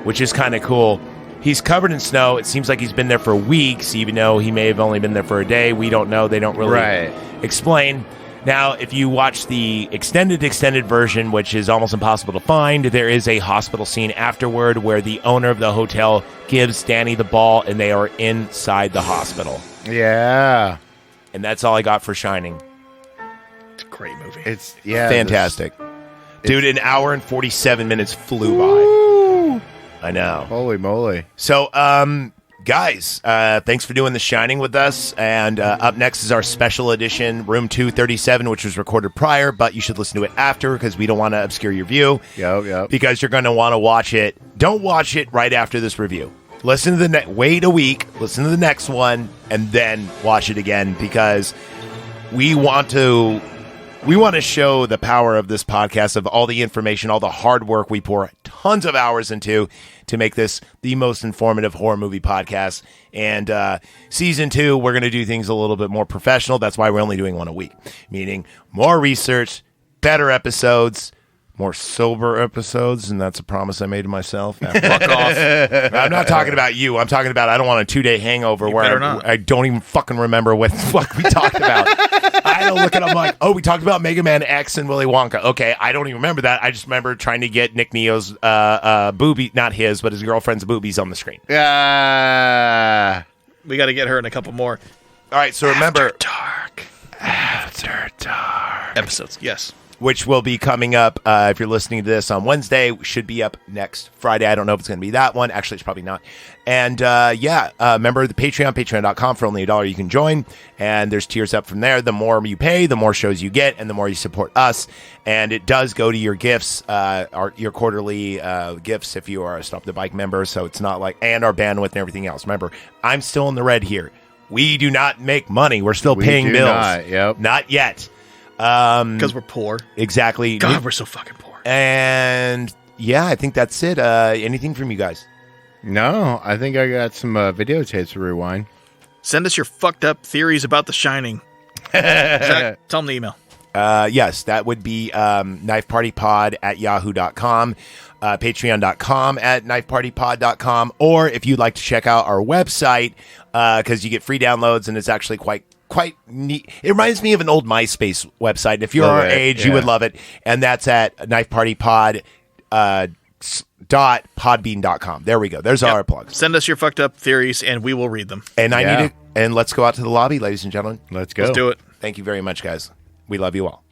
which is kind of cool. He's covered in snow. It seems like he's been there for weeks, even though he may have only been there for a day. We don't know. They don't really explain. Now, if you watch the extended version, which is almost impossible to find, there is a hospital scene afterward where the owner of the hotel gives Danny the ball and they are inside the hospital. Yeah. And that's all I got for Shining. It's a great movie. It's Fantastic. Dude, an hour and 47 minutes flew by. I know. Holy moly. So, guys, thanks for doing The Shining with us. And up next is our special edition, Room 237, which was recorded prior, but you should listen to it after because we don't want to obscure your view. Yep. Because you're going to want to watch it. Don't watch it right after this review. Listen to wait a week, listen to the next one, and then watch it again because we want to show the power of this podcast, of all the information, all the hard work we pour tons of hours into to make this the most informative horror movie podcast. And season 2, we're going to do things a little bit more professional. That's why we're only doing one a week, meaning more research, better episodes, more sober episodes, and that's a promise I made to myself. Now, fuck off. I'm not talking about you. I'm talking about I don't want a 2-day hangover where better not. I don't even fucking remember what the fuck we talked about. I don't look at them like, oh, we talked about Mega Man X and Willy Wonka. Okay, I don't even remember that. I just remember trying to get Nick Neo's boobie, not his, but his girlfriend's boobies on the screen. Yeah. We got to get her in a couple more. All right, so remember... After dark. Episodes, yes. Which will be coming up, if you're listening to this on Wednesday, should be up next Friday. I don't know if it's going to be that one. Actually, it's probably not. And remember the Patreon, patreon.com. For only $1 you can join. And there's tiers up from there. The more you pay, the more shows you get, and the more you support us. And it does go to your gifts, your quarterly gifts if you are a Stop the Bike member. So it's not like, and our bandwidth and everything else. Remember, I'm still in the red here. We do not make money. We're still paying bills. Not yet. Because we're poor. Exactly. God, we're so fucking poor. And yeah, I think that's it. Anything from you guys? No, I think I got some videotapes to rewind. Send us your fucked up theories about The Shining. Zach, tell them the email. Yes, that would be knifepartypod@yahoo.com, patreon.com@knifepartypod.com, or if you'd like to check out our website, because you get free downloads and it's actually quite neat. It reminds me of an old MySpace website. And if you're our age, you would love it. And that's at knifepartypod.podbean.com. There we go. There's all our plugs. Send us your fucked up theories and we will read them. And I need it. And let's go out to the lobby, ladies and gentlemen. Let's go. Let's do it. Thank you very much, guys. We love you all.